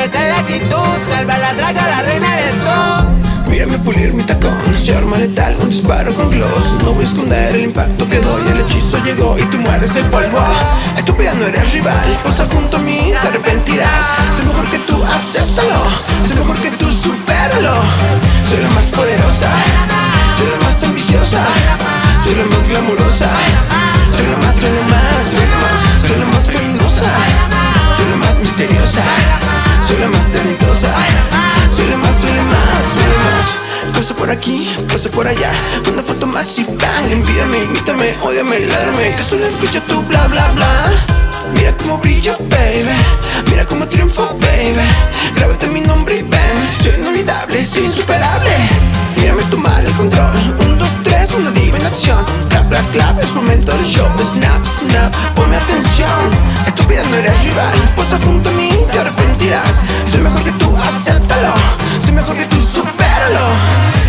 está la actitud. Salva la draga, la reina eres tú. Mírame pulir mi tacón, se arma letal, un disparo con gloss. No voy a esconder el impacto que doy, el hechizo llegó y tú mueres el polvo. Estúpida, no eres rival, posa junto a mí, te arrepentirás. Soy mejor que tú, acéptalo. Soy mejor que tú, supéralo. Soy la más poderosa, soy la más ambiciosa, soy la más glamurosa, soy la más, soy la más, soy la más, soy la más feminosa, soy la más misteriosa, soy la más deleitosa, soy la más, soy la más, soy la más. Paso por aquí, paso por allá, una foto más y bang. Envídame, imítame, ódiame, ládrame, que solo escucho tu bla bla bla. Mira cómo brillo, baby, mira cómo triunfo, baby. Grábate mi nombre y ven, soy inolvidable, soy insuperable. Mírame tomar el control, 1, 2, 3, una diva en acción. Clap, clap, clap, es momento del show. Snap, snap, ponme atención. Estúpida, no eres rival, posa junto a mí, te arrepentirás. Soy mejor que tú, acéptalo. Soy mejor que tú, supéralo.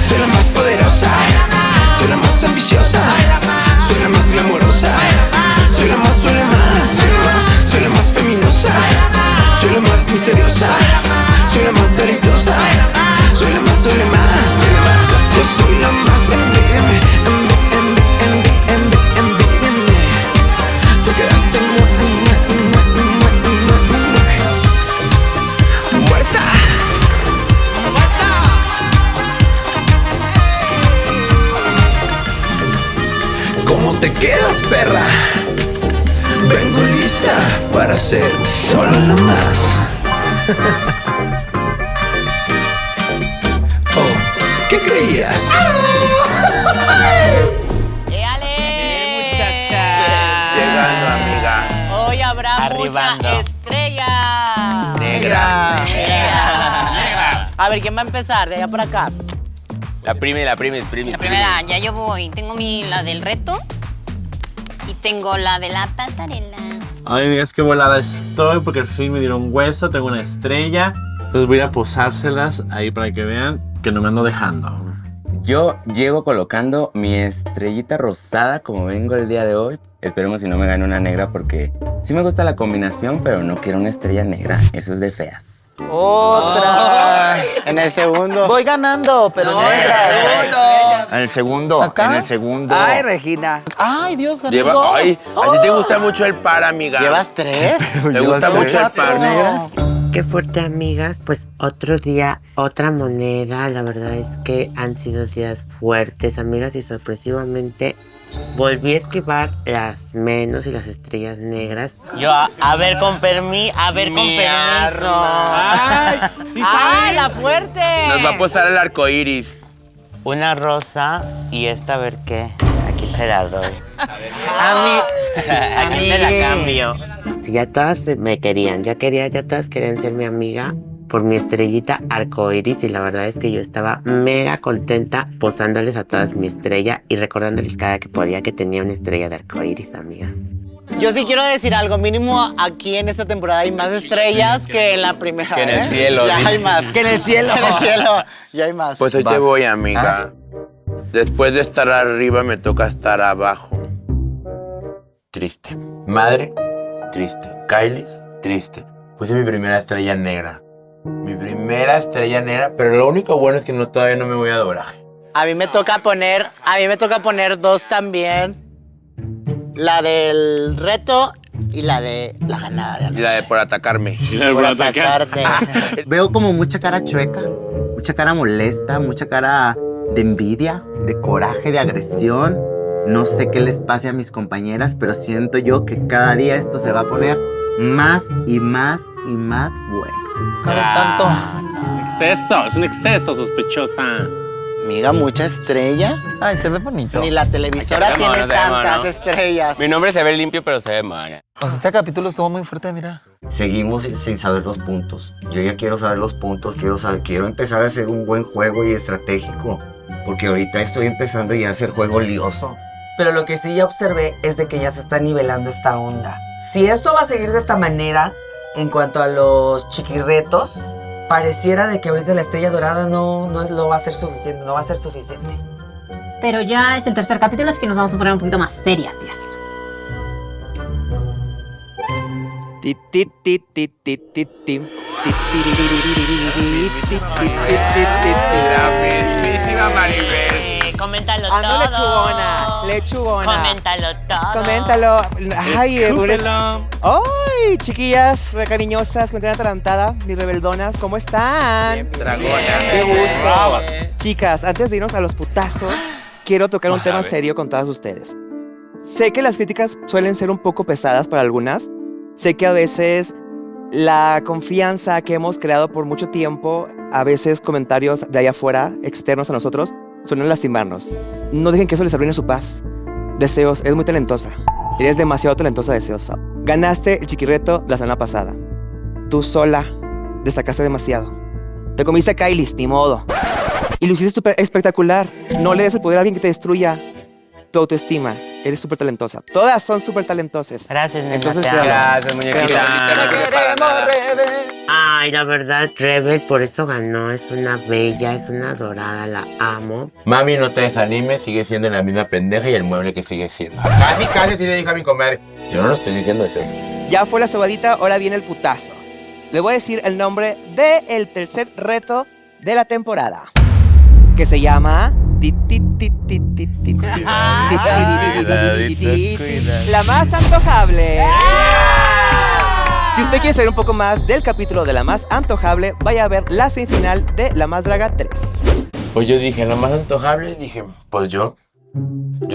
Soy la más poderosa, soy la más ambiciosa, soy la más glamurosa, soy la más, soy la más, soy la más, soy la más feminosa, soy la más misteriosa, soy la más deleitosa, soy la más, soy la más, soy la más. Yo soy la más, envídame, envídame. Tú quedaste muerta. ¿Cómo te quedas, perra? Vengo lista para ser solo la más. Oh, ¿qué creías? Muchacha. Llegando, amiga. Hoy habrá Arribando. mucha estrella. Negra. A ver, ¿quién va a empezar? De allá por acá. La primera. La primera, ya yo voy. Tengo la del reto y tengo la de la pasarela. Ay, amigas, qué volada estoy porque al fin me dieron hueso, tengo una estrella. Entonces voy a posárselas ahí para que vean que no me ando dejando. Yo llego colocando mi estrellita rosada como vengo el día de hoy. Esperemos si no me gane una negra porque sí me gusta la combinación, pero no quiero una estrella negra. Eso es de feas. Otra. En el segundo. Voy ganando, pero no, En el segundo. ¿Acá? En el segundo. Ay, Regina. Ay, Dios, gané dos. Ay, a ti te gusta mucho el par, amiga. ¿Llevas 3? ¿Te gusta mucho el par? negras? Qué fuerte, amigas. Pues otro día, otra moneda. La verdad es que han sido días fuertes, amigas, y sorpresivamente volví a esquivar las menos y las estrellas negras. Yo, a ver, con permiso. ¡Ay! ¡Sí ¡Ay, saben! la fuerte! Nos va a posar el arco iris. Una rosa y esta, a ver qué. ¿A quién se la doy? A mí te la cambio. Si ya todas me querían, ya todas querían ser mi amiga por mi estrellita arcoiris, y la verdad es que yo estaba mega contenta posándoles a todas mi estrella y recordándoles cada que podía que tenía una estrella de arcoiris, amigas. Yo sí quiero decir algo, mínimo aquí en esta temporada hay más estrellas que en la primera. Que en el cielo, Ya dice. hay más. Que en el cielo. Que en el cielo. Ya hay más. Pues hoy te voy, amiga. Después de estar arriba, me toca estar abajo. Triste. Madre, triste. Kailis, triste. Puse mi primera estrella negra. Pero lo único bueno es que todavía no me voy a doblaje. A mí me toca poner dos también. La del reto y la de la ganada de Y anoche. la de por atacarme. Por atacarte. Veo como mucha cara chueca, mucha cara molesta, mucha cara de envidia, de coraje, de agresión. No sé qué les pase a mis compañeras, pero siento yo que cada día esto se va a poner más y más y más bueno. Cabe tanto. Exceso, es un exceso, sospechosa. Amiga, mucha estrella. Ay, se ve bonito. Ni la televisora Ay, se ve tiene mono, se ve tantas mono. estrellas. Mi nombre se ve limpio, pero se ve mal. Pues este capítulo estuvo muy fuerte, mira. Seguimos sin saber los puntos. Yo ya quiero saber los puntos, quiero empezar a hacer un buen juego y estratégico. Porque ahorita estoy empezando ya a hacer juego lioso. Pero lo que sí ya observé es de que ya se está nivelando esta onda. Si esto va a seguir de esta manera, en cuanto a los chiquirretos, pareciera de que ahorita la estrella dorada no lo va a ser suficiente, no va a ser suficiente. Pero ya es el tercer capítulo, así que nos vamos a poner un poquito más serias, tías. La mismísima Maribel. Coméntalo Ando todo. lechugona. Coméntalo todo. Coméntalo. Ay, Escúpelo. ¡Ay, chiquillas, re cariñosas, que me tienen atarantada, mis rebeldonas! ¿Cómo están? Dragona. ¡Qué gusto! Bravas. Chicas, antes de irnos a los putazos, quiero tocar un tema serio con todas ustedes. Sé que las críticas suelen ser un poco pesadas para algunas. Sé que a veces la confianza que hemos creado por mucho tiempo, a veces comentarios de allá afuera, externos a nosotros, suelen lastimarnos. No dejen que eso les arruine su paz. Deseos, eres muy talentosa. Eres demasiado talentosa, Deseos, Fab. Ganaste el chiquirreto de la semana pasada. Tú sola destacaste demasiado. Te comiste a Kylie, ni modo. Y lo hiciste súper espectacular. No le des el poder a alguien que te destruya tu autoestima. Eres súper talentosa. Todas son súper talentosas. Gracias, nena, Entonces, te amo. Gracias, muñequita. Ay, la verdad, Rebel por eso ganó. Es una bella, es una dorada, la amo. Mami, no te desanimes, sigue siendo la misma pendeja y el mueble que sigue siendo. Casi sí le dije a mi comer. Yo no lo estoy diciendo, eso. Ya fue la sobadita, ahora viene el putazo. Le voy a decir el nombre del tercer reto de la temporada, que se llama La Más Antojable. Si usted quiere saber un poco más del capítulo de La Más Antojable, vaya a ver la semifinal de La Más Draga 3. Pues yo dije, la más antojable, dije, pues yo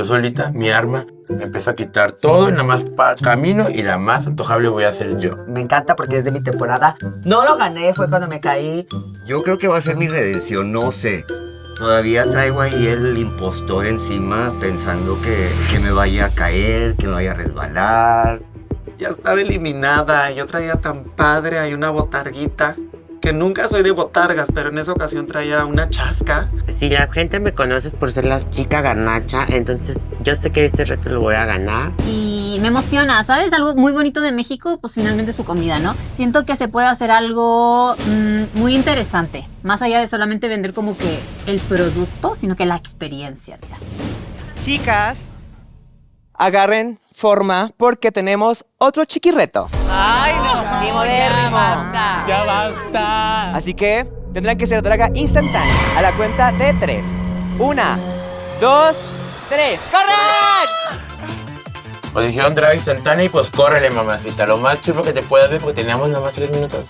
solita, mi arma, me empiezo a quitar todo y nada más camino y la más antojable voy a ser yo. Me encanta porque es de mi temporada. No lo gané, fue cuando me caí. Yo creo que va a ser mi redención, no sé. Todavía traigo ahí el impostor encima pensando que me vaya a caer, que me vaya a resbalar. Ya estaba eliminada, yo traía tan padre ahí una botarguita, que nunca soy de botargas, pero en esa ocasión traía una chasca. Si la gente me conoce es por ser la chica garnacha, entonces yo sé que este reto lo voy a ganar. Y me emociona, ¿sabes? Algo muy bonito de México, pues finalmente su comida, ¿no? Siento que se puede hacer algo muy interesante, más allá de solamente vender como que el producto, sino que la experiencia, dirás. Chicas, agarren forma porque tenemos otro chiquirreto. Ay, no, ni modérrimo. Ya basta. Así que tendrán que ser draga instantánea a la cuenta de 3. 1, 2, 3. ¡Corran! Pues dijeron drag instantánea y pues córrele, mamacita. Lo más chulo que te puedas ver porque teníamos nada más 3 minutos.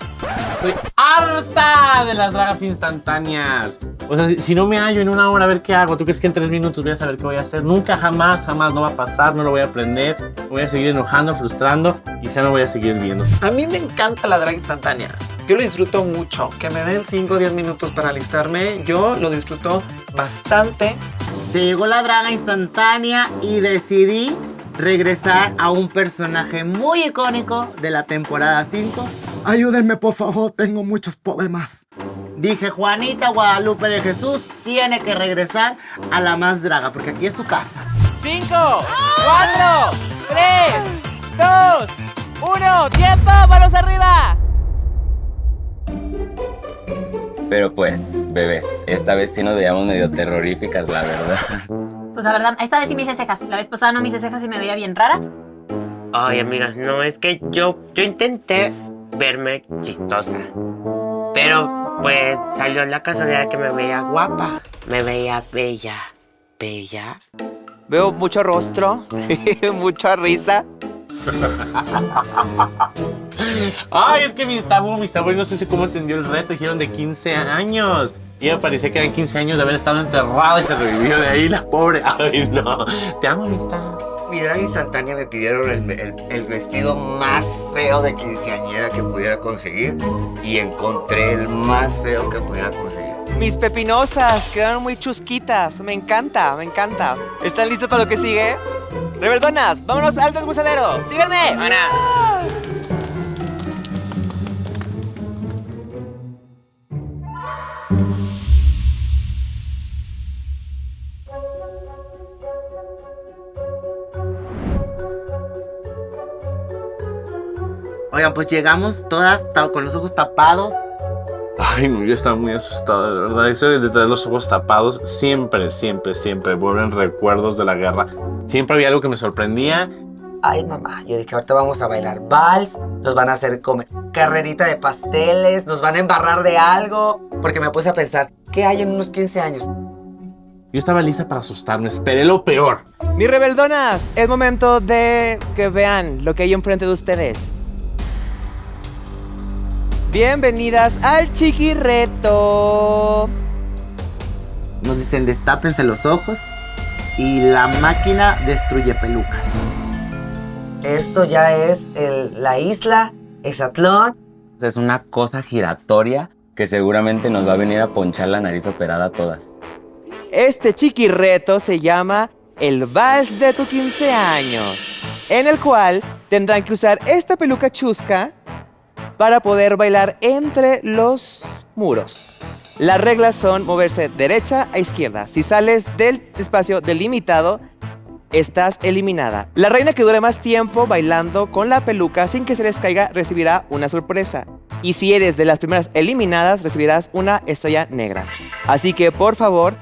Estoy harta de las dragas instantáneas. O sea, si no me hallo en una hora, a ver qué hago. ¿Tú crees que en 3 minutos voy a saber qué voy a hacer? Nunca, jamás no va a pasar. No lo voy a aprender. Me voy a seguir enojando, frustrando y ya me voy a seguir viendo. A mí me encanta la drag instantánea. Yo lo disfruto mucho. Que me den 5 o 10 minutos para alistarme. Yo lo disfruto bastante. Se llegó la draga instantánea y decidí regresar a un personaje muy icónico de la temporada 5. Ayúdenme, por favor, tengo muchos problemas. Dije, Juanita Guadalupe de Jesús tiene que regresar a La Más Draga, porque aquí es su casa. 5, 4, 3, 2, 1. ¡Tiempo! ¡Manos arriba! Pero pues, bebés, esta vez sí nos veíamos medio terroríficas, la verdad. Pues la verdad, esta vez sí me hice cejas. La vez pasada no me hice cejas y me veía bien rara. Ay, amigas, no, es que yo intenté verme chistosa. Pero, pues, salió la casualidad que me veía guapa. Me veía bella. ¿Bella? Veo mucho rostro, mucha risa. Ay, es que mis tabú, no sé si cómo entendió el reto. Dijeron de 15 años. Y me parecía que eran 15 años de haber estado enterrada y se revivió de ahí la pobre. Ay, no. Te amo, amistad. Mi drag instantánea me pidieron el vestido más feo de quinceañera que pudiera conseguir y encontré el más feo que pudiera conseguir. Mis pepinosas quedaron muy chusquitas. Me encanta, me encanta. ¿Están listos para lo que sigue? Rebeldonas, vámonos al deshuesadero. ¡Síganme! Oigan, pues llegamos todas con los ojos tapados. Ay, no, yo estaba muy asustado, de verdad. Eso de tener los ojos tapados, siempre vuelven recuerdos de la guerra. Siempre había algo que me sorprendía Ay, mamá, yo dije, ahorita vamos a bailar vals, nos van a hacer comer carrerita de pasteles, nos van a embarrar de algo, porque me puse a pensar, ¿qué hay en unos 15 años? Yo estaba lista para asustarme, esperé lo peor. Mis rebeldonas, es momento de que vean lo que hay enfrente de ustedes. Bienvenidas al Chiquirreto. Nos dicen destápense los ojos y la máquina destruye pelucas. Esto ya es la isla Exatlón. Es una cosa giratoria que seguramente nos va a venir a ponchar la nariz operada a todas. Este Chiquirreto se llama el Vals de tu 15 años, en el cual tendrán que usar esta peluca chusca para poder bailar entre los muros. Las reglas son moverse derecha a izquierda. Si sales del espacio delimitado, estás eliminada. La reina que dure más tiempo bailando con la peluca sin que se les caiga recibirá una sorpresa. Y si eres de las primeras eliminadas, recibirás una estrella negra. Así que, por favor,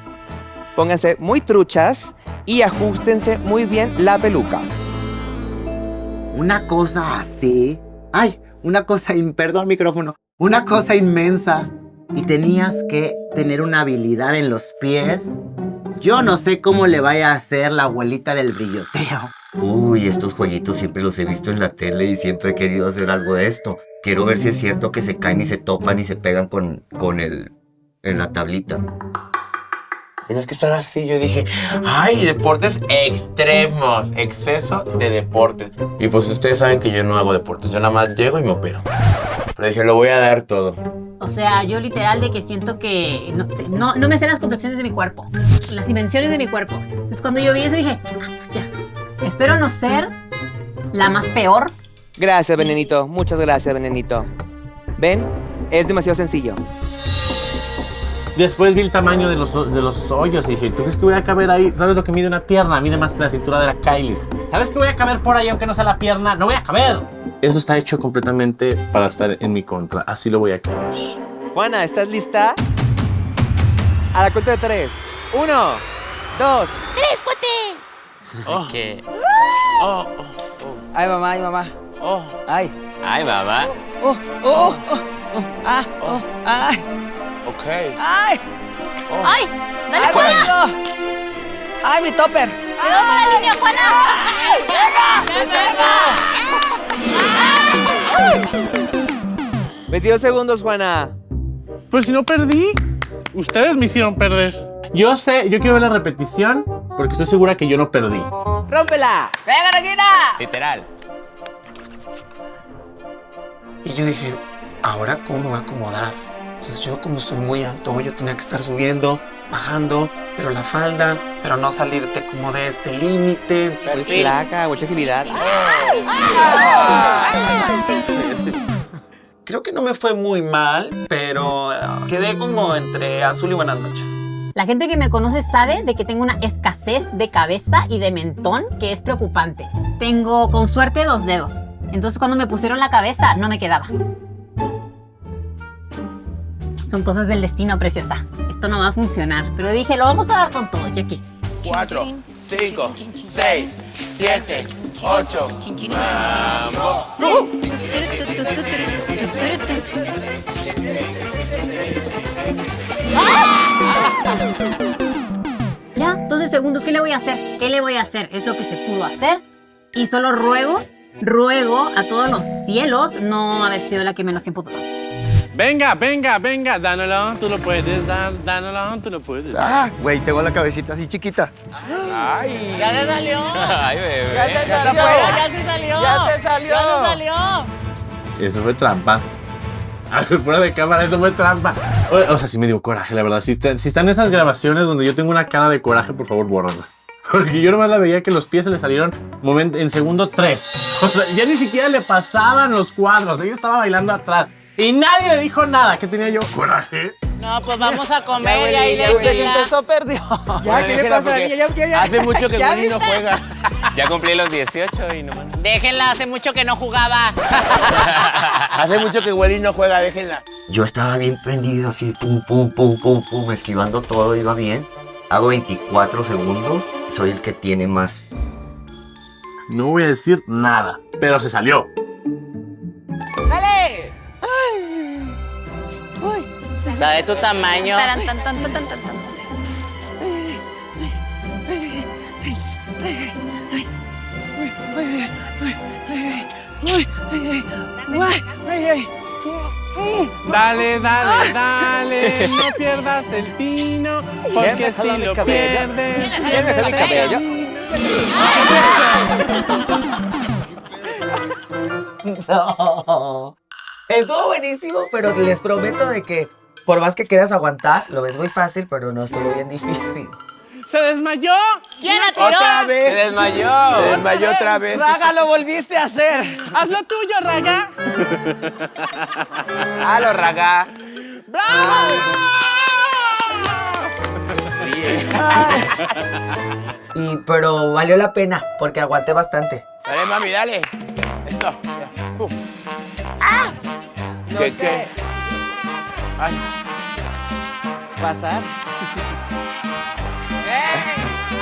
pónganse muy truchas y ajustense muy bien la peluca. Una cosa así. ¡Ay! Una cosa, perdón, micrófono. Una cosa inmensa. Y tenías que tener una habilidad en los pies. Yo no sé cómo le vaya a hacer la abuelita del brilloteo. Uy, estos jueguitos siempre los he visto en la tele y siempre he querido hacer algo de esto. Quiero ver si es cierto que se caen y se topan y se pegan con la tablita. Tienes que estar así. Yo dije, ay, deportes extremos, exceso de deportes. Y pues ustedes saben que yo no hago deportes, yo nada más llego y me opero. Pero dije, lo voy a dar todo. O sea, yo literal de que siento que no me sé las complexiones de mi cuerpo, las dimensiones de mi cuerpo. Entonces cuando yo vi eso dije, pues ya, espero no ser la más peor. Gracias, Venenito. Muchas gracias, Venenito. ¿Ven? Es demasiado sencillo. Después vi el tamaño de los hoyos y dije, ¿tú crees que voy a caber ahí? ¿Sabes lo que mide una pierna? Mide más que la cintura de la Kylie. ¿Sabes que voy a caber por ahí aunque no sea la pierna? ¡No voy a caber! Eso está hecho completamente para estar en mi contra. Así lo voy a caber. Juana, ¿estás lista? A la cuenta de 3. 1, 2, 3, cuate. ¿Qué? Ay, mamá, ay, mamá. Ay. Ay, mamá. Ay. Ok. Ay. ¡Ay! ¡Dale, Ay, Juana! bonito. Ay, mi topper. ¡Cuidado con la línea, Juana! ¡Venga! 22 segundos, Juana. Pues si no perdí, ustedes me hicieron perder. Yo quiero ver la repetición porque estoy segura que yo no perdí. ¡Rómpela! ¡Venga, Regina! Literal. Y yo dije, ¿ahora cómo me voy a acomodar? Entonces yo como soy muy alto, yo tenía que estar subiendo, bajando, pero la falda, pero no salirte como de este límite. Muy flaca, mucha agilidad. Creo que no me fue muy mal, pero quedé como entre azul y buenas noches. La gente que me conoce sabe de que tengo una escasez de cabeza y de mentón que es preocupante. Tengo, con suerte, 2 dedos. Entonces cuando me pusieron la cabeza, no me quedaba. Son cosas del destino, preciosa. Esto no va a funcionar. Pero dije, lo vamos a dar con todo, ya que... 4, 5, 6, 7, 8. ¡Vamos! Ya, 12 segundos. ¿Qué le voy a hacer? ¿Qué le voy a hacer? Es lo que se pudo hacer. Y solo ruego a todos los cielos no haber sido la que menos tiempo duró. Venga, Danilo, tú lo puedes dar, Danilo, tú lo puedes dar. Ah, güey, tengo la cabecita así chiquita. Ay. Ya te salió. Ay, bebé. Ya te salió. Ya se salió. Ya te salió. Ya te salió. Eso fue trampa. A ver, fuera de cámara, eso fue trampa. O sea, sí me dio coraje, la verdad. Si están esas grabaciones donde yo tengo una cara de coraje, por favor, bórralas. Porque yo nomás la veía que los pies se le salieron en segundo 3. O sea, ya ni siquiera le pasaban los cuadros. Ella estaba bailando atrás. Y nadie le dijo nada. ¿Qué tenía yo? Coraje. No, pues vamos a comer y ahí Desde que déjenla. empezó, perdió. Ya, ¿qué le pasa a la niña? Ya. Hace mucho que Willy no juega. Ya cumplí los 18 y no más. Déjenla, hace mucho que no jugaba. Hace mucho que Willy no juega, déjenla. Yo estaba bien prendido, así, pum, pum, pum, pum, pum, esquivando todo, iba bien. Hago 24 segundos, soy el que tiene más No voy a decir nada, pero se salió. ¡Dale! Está de tu tamaño. Taran, tan, tan, tan, tan, tan, tan. Dale, dale, dale, no pierdas el tino, porque si lo pierdes, Déjame mi cabello. No. Estuvo buenísimo, pero les prometo de que por más que quieras aguantar, lo ves muy fácil, pero no estuvo bien difícil. ¡Se desmayó! ¿Quién la tiró? ¡Otra vez! ¡Se desmayó! Se desmayó otra vez. Raga, lo volviste a hacer. ¡Haz lo tuyo, Raga! ¡Halo, Raga! Pero valió la pena, porque aguanté bastante. Dale, mami, dale. Eso. ¿Qué? Ay. ¿Pasar?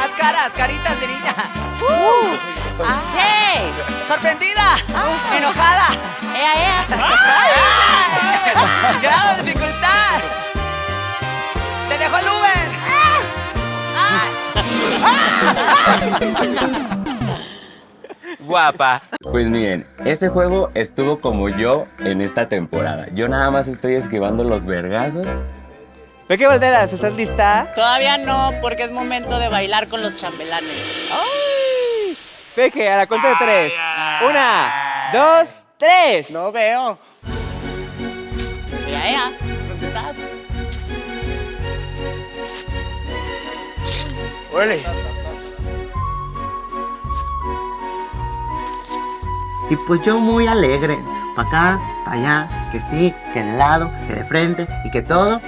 Haz caras, caritas de niña. ¡Hey! ¡Sorprendida! ¡Enojada! ¡Ea! ¡Grado de dificultad! ¡Te dejó el Uber! Guapa. Pues miren, ese juego estuvo como yo en esta temporada. Yo nada más estoy esquivando los vergazos. Peque Valderas, ¿estás lista? Todavía no, porque es momento de bailar con los chambelanes. ¡Ay! Peque, a la cuenta de 3. 1, 2, 3. No veo. Ea, ¿dónde estás? Órale. Y pues yo muy alegre, pa' acá, pa' allá, que sí, que de lado, que de frente y que todo.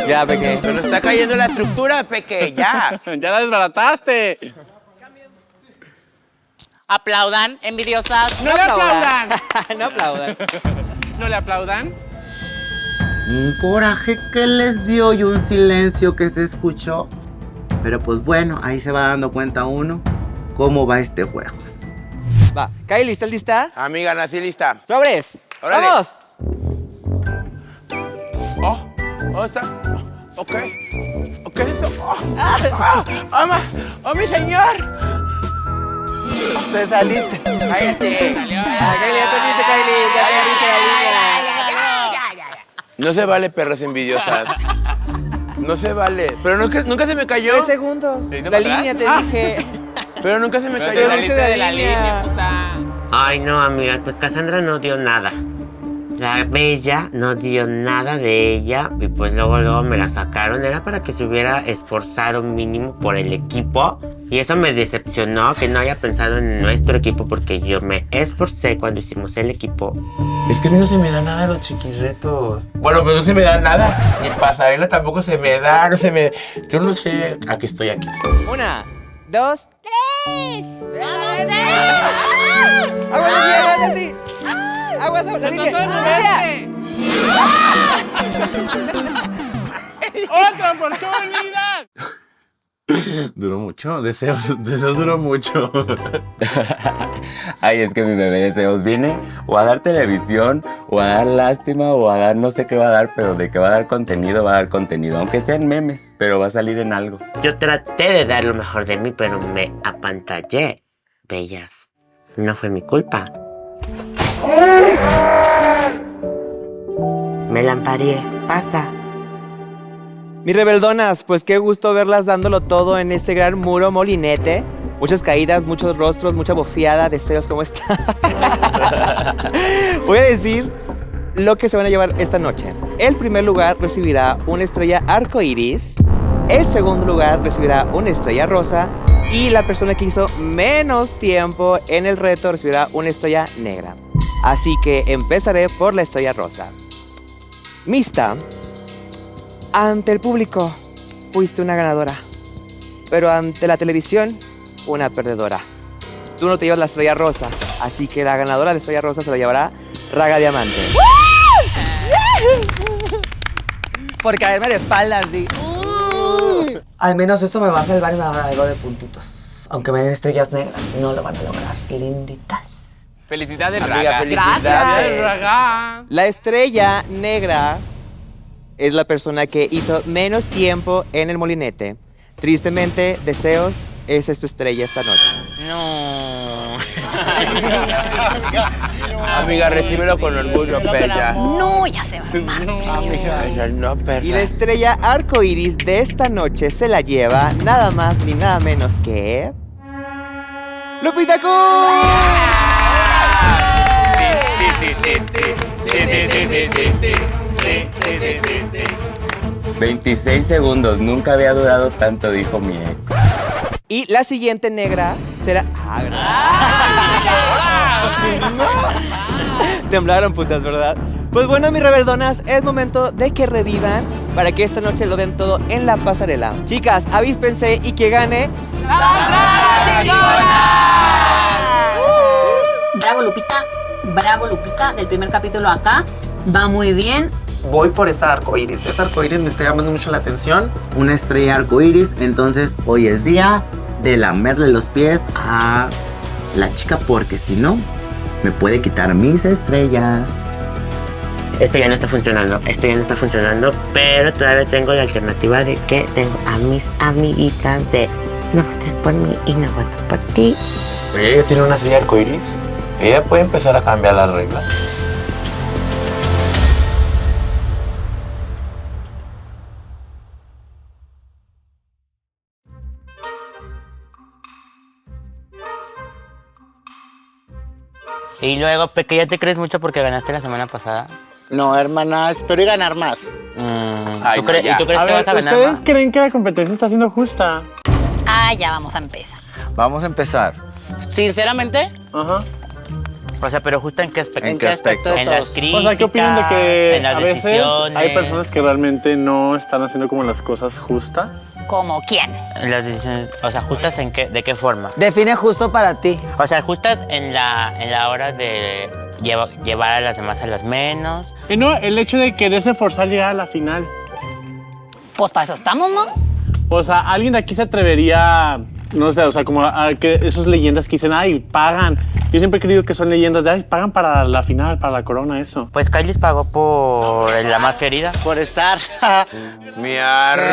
Ya, Peque. Se nos está cayendo la estructura, Peque, ya. ¡Ya la desbarataste! Aplaudan, envidiosas. ¡No le aplaudan! No aplaudan. ¿No le aplaudan? Un coraje que les dio y un silencio que se escuchó. Pero pues bueno, ahí se va dando cuenta uno cómo va este juego. Va, Kylie, ¿estás lista? Amiga, nací lista. ¡Sobres! Órale. ¡Vamos! Está. Ok. ¿Qué es eso? ¡Oh, mi señor! Te saliste. ¡Cállate! Kylie, ya perdiste, Kylie. Ya perdiste la línea. No se vale, perras envidiosas. No se vale. Pero nunca se me cayó. 3 segundos. La línea, te dije. Pero nunca se me Pero cayó. te saliste de la línea, puta. Ay, no, amigas, pues Cassandra no dio nada. La Bella no dio nada de ella y pues luego me la sacaron. Era para que se hubiera esforzado mínimo por el equipo. Y eso me decepcionó, que no haya pensado en nuestro equipo, porque yo me esforcé cuando hicimos el equipo. Es que a mí no se me da nada los chiquirretos. Bueno, pues no se me da nada. Ni pasarela tampoco se me da. No se me... Yo no sé a qué estoy aquí. 1, 2, 3. ¡Aguas así! ¡Aguas, la línea! ¡Otra oportunidad! Duró mucho, deseos duró mucho. Ay, es que mi bebé Deseos viene o a dar televisión, o a dar lástima, o a dar no sé qué va a dar, pero de que va a dar contenido, va a dar contenido. Aunque sean memes, pero va a salir en algo. Yo traté de dar lo mejor de mí, pero me apantallé. Bellas, no fue mi culpa. Me lampareé, pasa. Mis rebeldonas, pues qué gusto verlas dándolo todo en este gran muro molinete. Muchas caídas, muchos rostros, mucha bofiada. Deseos, ¿cómo está? Voy a decir lo que se van a llevar esta noche. El primer lugar recibirá una estrella arcoiris. El segundo lugar recibirá una estrella rosa. Y la persona que hizo menos tiempo en el reto recibirá una estrella negra. Así que empezaré por la estrella rosa. Mista, ante el público fuiste una ganadora, pero ante la televisión una perdedora. Tú no te llevas la estrella rosa, así que la ganadora de estrella rosa se la llevará Raga Diamante. Por caerme de espaldas, di. Al menos esto me va a salvar y me va a dar algo de puntitos. Aunque me den estrellas negras, no lo van a lograr. Linditas. Felicidades, Amiga, Raga. felicidades. Raga. La estrella negra es la persona que hizo menos tiempo en el molinete. Tristemente, deseos, esa es tu estrella esta noche. No. Amiga, recíbelo con orgullo, Pella. No, ya se va a armar. Amiga, no, perra. Y la estrella arcoíris de esta noche se la lleva nada más ni nada menos que... ¡Lupita Cruz! 26 segundos, nunca había durado tanto, dijo mi ex. Y la siguiente negra será... Temblaron, putas, ¿verdad? Pues bueno, mis reverdonas, es momento de que revivan para que esta noche lo den todo en la pasarela. Chicas, avíspense y que gane... Bravo Lupita, del primer capítulo acá. Va muy bien. Voy por esta arcoíris. Esta arcoíris me está llamando mucho la atención. Una estrella arcoíris, entonces hoy es día de lamerle los pies a la chica porque si no, me puede quitar mis estrellas. Esto ya no está funcionando, pero todavía tengo la alternativa de que tengo a mis amiguitas de no votes por mí y no voto por ti. Oye, ella tiene una estrella arcoíris. Ella puede empezar a cambiar las reglas. Y luego, Peque, ¿ya te crees mucho porque ganaste la semana pasada? No, hermana, espero y ganar más. Ay, ¿Tú crees que vas a ganar ¿ustedes más? creen que la competencia está siendo justa? Ya vamos a empezar. Vamos a empezar. Sinceramente, Ajá. O sea, pero justo en qué aspecto. ¿en qué aspecto de En las todos? críticas, O sea, ¿qué opinan de que en las a veces decisiones, hay personas que realmente no están haciendo como las cosas justas? ¿Como quién? en las decisiones, o sea, justas en qué, de qué forma? Define justo para ti. O sea, justas en la hora de llevar a las demás a las menos. Y no, el hecho de quererse forzar llegar a la final. Pues para eso estamos, ¿no? O sea, alguien de aquí se atrevería, no sé, o sea, como a que esas leyendas que dicen, ay, pagan. Yo siempre he creído que son leyendas de, ay, pagan para la final, para la corona, eso. Pues Kylie pagó por la más querida. Por estar. Mi arma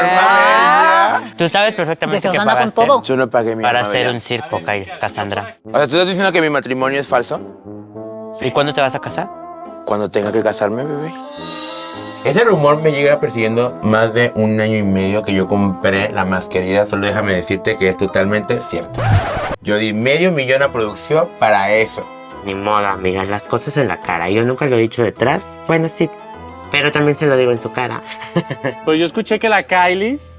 bella. Tú sabes perfectamente Deseos que anda con pagaste todo. Yo no pagué mi para arma hacer bella. un circo, Cassandra. O sea, ¿tú estás diciendo que mi matrimonio es falso? ¿Y cuándo te vas a casar? Cuando tenga que casarme, bebé. Ese rumor me llega persiguiendo más de 1 año y medio que yo compré la más querida. Solo déjame decirte que es totalmente cierto. Yo di $500,000 a producción para eso. Ni modo, amiga, las cosas en la cara. Yo nunca lo he dicho detrás. Bueno, sí, pero también se lo digo en su cara. Pues yo escuché que la Kylie's...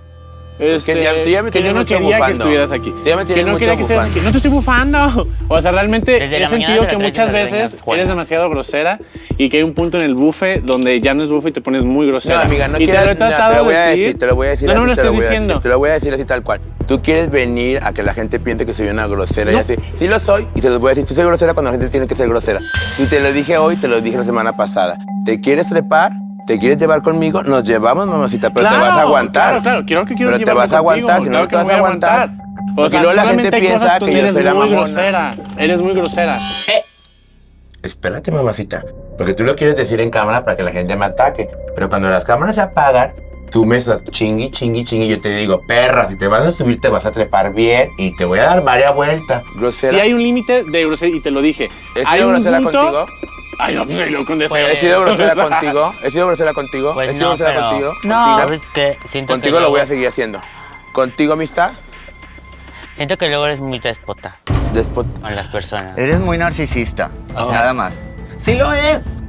Es que tú ya me que yo tienes no mucho quería que bufando. estuvieras aquí. Tú ya me Que tienes no mucho quería que estuvieras bufando. aquí. No te estoy bufando. O sea, realmente Desde he la mañana sentido de que la muchas tarde veces vengas, Juana. eres demasiado grosera y que hay un punto en el buffet donde ya no es buffet y te pones muy grosera. No, amiga, no y quieras, te lo he tratado te lo voy a de decir, te lo voy a decir No, así, no me lo te lo estés voy a diciendo. decir, te lo voy a decir así tal cual. Tú quieres venir a que la gente piense que soy una grosera y No. así. Sí lo soy y se los voy a decir, sí soy grosera cuando la gente tiene que ser grosera. Y te lo dije hoy, te lo dije la semana pasada. ¿Te quieres trepar? ¿Te quieres llevar conmigo? Nos llevamos, mamacita, pero te vas a aguantar. Claro, quiero que quiero Pero te llevarme vas a aguantar, contigo, si claro no que te vas me a voy aguantar. O Porque sea, luego la solamente gente hay cosas piensa donde que yo eres soy la muy mamona. grosera. Eres muy grosera. Espérate, mamacita, porque tú lo quieres decir en cámara para que la gente me ataque. Pero cuando las cámaras se apagan, tú me estás chingui, yo te digo, perra, si te vas a subir, te vas a trepar bien y te voy a dar varias vueltas. Grosera. Sí hay un límite de grosería y te lo dije. ¿He Hay sido un grosera punto- contigo? Ay, no, pues lo con deseo. ¿He sido grosera contigo? ¿He sido grosera contigo? Pues ¿He sido no, grosera pero- contigo? No, ¿Contigo? es que siento Contigo que lo voy a luego- seguir haciendo. ¿Contigo, amistad? Siento que luego eres muy déspota Despot. con las personas. Eres muy narcisista, nada más. Sí lo es,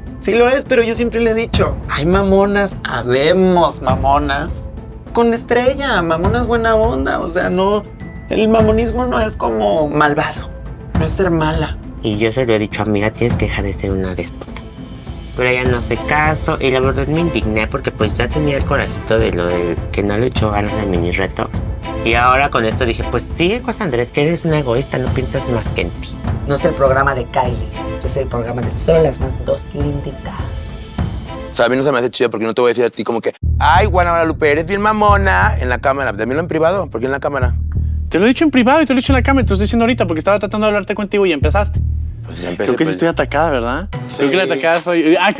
pero yo siempre le he dicho, hay mamonas, habemos mamonas con estrella, mamonas buena onda, o sea, no, el mamonismo no es como malvado, no es ser mala. Y yo se lo he dicho, amiga, tienes que dejar de ser una déspota. Pero ella no hace caso y la verdad me indigné porque pues ya tenía el corajito de lo de que no le echó ganas al mini reto. Y ahora con esto dije, pues sí, Cassandra, es que eres una egoísta, no piensas más que en ti. No es el programa de Kylie, es el programa de solo las más dos linditas. O sea, a mí no se me hace chido porque no te voy a decir a ti como que, ay, Guadalupe, eres bien mamona en la cámara. También en privado, ¿por qué en la cámara? Te lo he dicho en privado y te lo he dicho en la cámara. Te lo estoy diciendo ahorita porque estaba tratando de hablarte contigo y empezaste. Pues ya empecé. Creo que pues. estoy atacada, ¿verdad? Sí. Creo que la atacada soy... A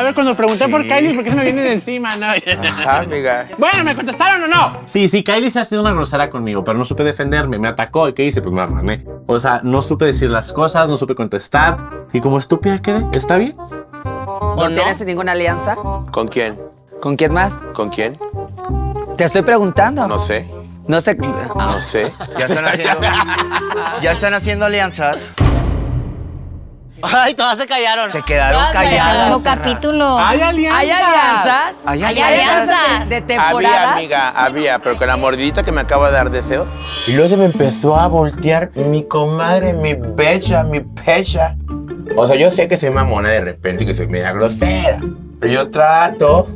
ver, cuando pregunté por Kylie, ¿por qué se me viene de encima? No. Ajá, amiga. Bueno, ¿me contestaron o no? Sí, Kylie se ha sido una grosera conmigo, pero no supe defenderme. Me atacó. ¿Y qué hice? Pues me armané. O sea, no supe decir las cosas, no supe contestar. Y como estúpida quedé. ¿Está bien? ¿No tienes ninguna alianza? ¿Con quién? ¿Con quién más? ¿Con quién? Te estoy preguntando. No sé. No sé. No sé. Ya están haciendo alianzas. Ay, todas se callaron. Se quedaron Todas calladas. Segundo capítulo. ¡Hay alianzas! ¿Hay alianzas? Hay Hay alianzas. alianzas. ¿De temporadas? Había, amiga, había, pero con la mordidita que me acaba de dar deseos. Y luego se me empezó a voltear mi comadre, mi bella, mi pecha. O sea, yo sé que soy mamona de repente y que soy media grosera. Pero yo trato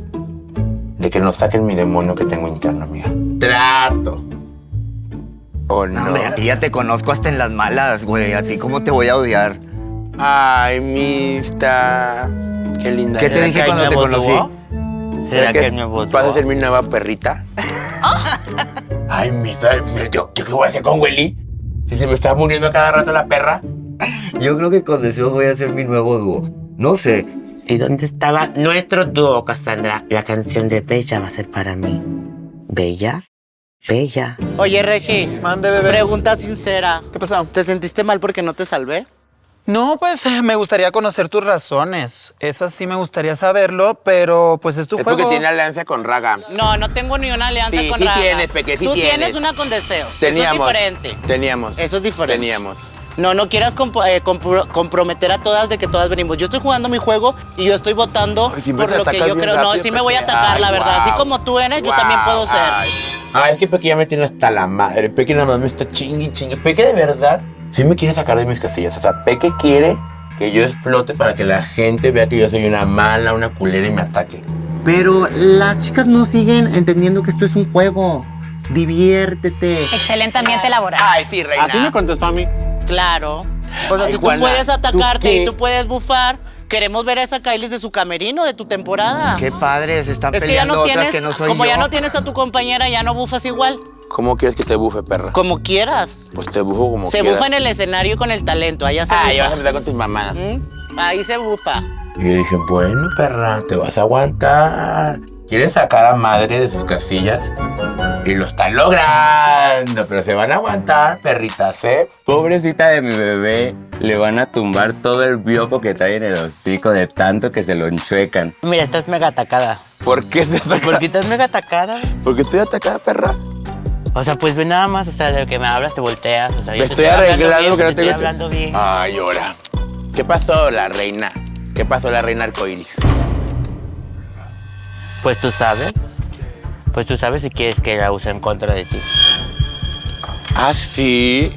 de que no saquen mi demonio que tengo interno, amiga. Trato. ¿O no? Hombre, a ti ya te conozco hasta en las malas, güey. ¿A ti cómo te voy a odiar? Ay, mista. Qué linda. ¿Qué te dije cuando te conocí? ¿Será que es nuevo vas a dúo? ser mi nueva perrita? Ay, mista, ¿yo qué voy a hacer con Willy? Si se me está muriendo a cada rato la perra. Yo creo que con deseos voy a hacer mi nuevo dúo. No sé. ¿Y dónde estaba nuestro dúo, Cassandra? La canción de Bella va a ser para mí. ¿Bella? Bella. Oye, Regi. Mande, bebé. Pregunta sincera. ¿Qué pasó? ¿Te sentiste mal porque no te salvé? No, pues me gustaría conocer tus razones. Esas sí me gustaría saberlo, pero pues es tu Es juego. porque tiene alianza con Raga. No, no tengo ni una alianza Sí, con sí Raga. tienes, Peque, sí Tú tienes. tienes una con deseos. Teníamos. Eso es diferente. Teníamos. Eso es diferente. Teníamos. No quieras comprometer a todas de que todas venimos. Yo estoy jugando mi juego y yo estoy votando Ay, siempre por te lo que atacas yo bien creo. No, rápido, sí me voy a Peque. atacar, Ay, la verdad. Así guau. como tú eres, yo Guau. también puedo ser. Ay, es que Peque ya me tiene hasta la madre. Peque nada más me está chingue. Peque de verdad sí me quiere sacar de mis casillas. O sea, Peque quiere que yo explote para que la gente vea que yo soy una mala, una culera y me ataque. Pero las chicas no siguen entendiendo que esto es un juego. Diviértete. Excelente ambiente laboral. Ay, sí, reina. Así me contestó a mí. Claro. O sea, Ay, si tú Juana, puedes atacarte ¿tú qué? y tú puedes bufar, queremos ver a esa Kylie de su camerino, de tu temporada. Qué padre, se están Es que ya peleando no otras tienes, que no soy como yo. ya no tienes a tu compañera, ya no bufas igual. ¿Cómo quieres que te bufe, perra? Como quieras. Pues te bufo como Se quieras. bufa en el escenario con el talento, allá se Ay, vas a bufa. empezar con tus mamadas. Ahí se bufa. Y yo dije, bueno, perra, te vas a aguantar. Quieren sacar a madre de sus casillas y lo están logrando, pero se van a aguantar, perritas, ¿eh? Pobrecita de mi bebé, le van a tumbar todo el bioco que trae en el hocico de tanto que se lo enchuecan. Mira, estás mega atacada. ¿Por qué se ataca? ¿Por qué estás mega atacada? Porque estoy atacada, perra. O sea, pues ve nada más, o sea, de lo que me hablas te volteas. O sea, yo Me te estoy hablando arreglando bien, que no te tengo. estoy hablando bien. Ay, ahora. ¿Qué pasó, la reina? ¿Qué pasó, la reina arcoíris? Pues tú sabes. Pues tú sabes si quieres que la use en contra de ti. Ah, sí.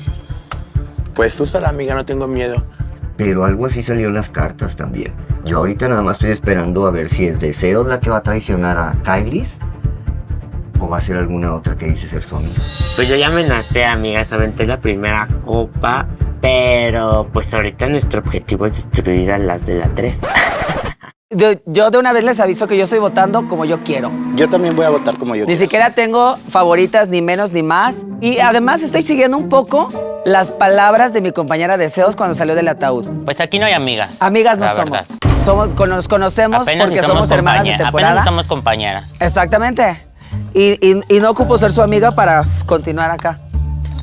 Pues tú sola, amiga, no tengo miedo. Pero algo así salió en las cartas también. Yo ahorita nada más estoy esperando a ver si es Deseos la que va a traicionar a Kylie o va a ser alguna otra que dice ser su amiga. Pues yo ya amenacé, amigas, aventé la primera copa, pero pues ahorita nuestro objetivo es destruir a las de la 3. Yo de una vez les aviso que yo estoy votando como yo quiero. Yo también voy a votar como yo Ni siquiera tengo favoritas, ni menos ni más. Y además estoy siguiendo un poco las palabras de mi compañera Deseos cuando salió del ataúd. Pues aquí no hay amigas. Amigas no la somos. verdad. Nos conocemos Apenas porque somos hermanas de apenas temporada. somos compañeras. Exactamente. Y no ocupo ser su amiga para continuar acá.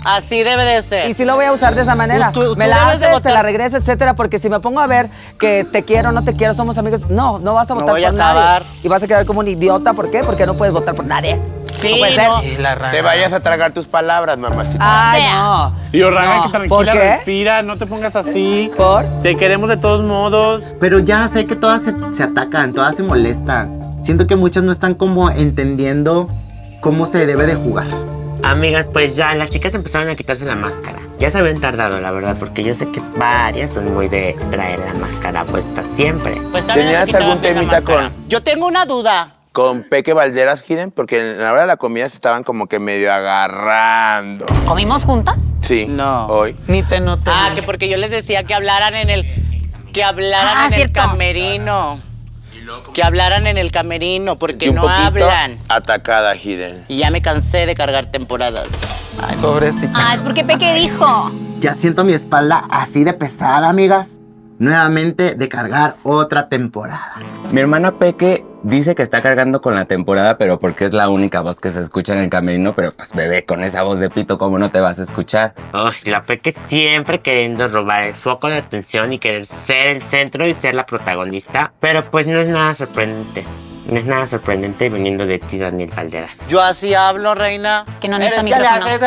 Así debe de ser. Y sí lo voy a usar de esa manera. Tú Me la debes de haces, te votar. la regreso, etcétera, porque si me pongo a ver que te quiero, no te quiero, somos amigos, no vas a No votar voy a por nadie. acabar. Y vas a quedar como un idiota, ¿por qué? Porque no puedes votar por nadie. Sí, no puede ser. no. Y la raga. Te vayas a tragar tus palabras, mamacita. Ay, no. Tío Raga, No, que tranquila, ¿por qué? respira, no te pongas así. ¿Por? Te queremos de todos modos. Pero ya sé que todas se atacan, todas se molestan. Siento que muchas no están como entendiendo cómo se debe de jugar. Amigas, pues ya las chicas empezaron a quitarse la máscara. Ya se habían tardado, la verdad, porque yo sé que varias son muy de traer la máscara puesta siempre. Pues todavía no ¿Tenías se quitaban algún bien la temita máscara. Yo tengo una duda. con Peque Valderas, Hidden? Porque en la hora de la comida se estaban como que medio agarrando. ¿Comimos juntas? Sí. No. Hoy. Ni te noté. Ah, que porque yo les decía que hablaran en el... Que hablaran Ah, en el cierto. camerino. Que hablaran en el camerino, porque Y un no poquito hablan. atacada, Hiden. Y ya me cansé de cargar temporadas. Ay, pobrecita. Ay, ¿por qué Peque dijo? Ya siento mi espalda así de pesada, amigas. Nuevamente de cargar otra temporada. Mi hermana Peque dice que está cargando con la temporada, pero porque es la única voz que se escucha en el camerino. Pero pues, bebé, con esa voz de pito, ¿cómo no te vas a escuchar? Ay, la Peque siempre queriendo robar el foco de atención y querer ser el centro y ser la protagonista. Pero pues no es nada sorprendente. No es nada sorprendente viniendo de ti, Daniel Valderas. Yo así hablo, reina. Que no necesita Eres que le micrófono. haces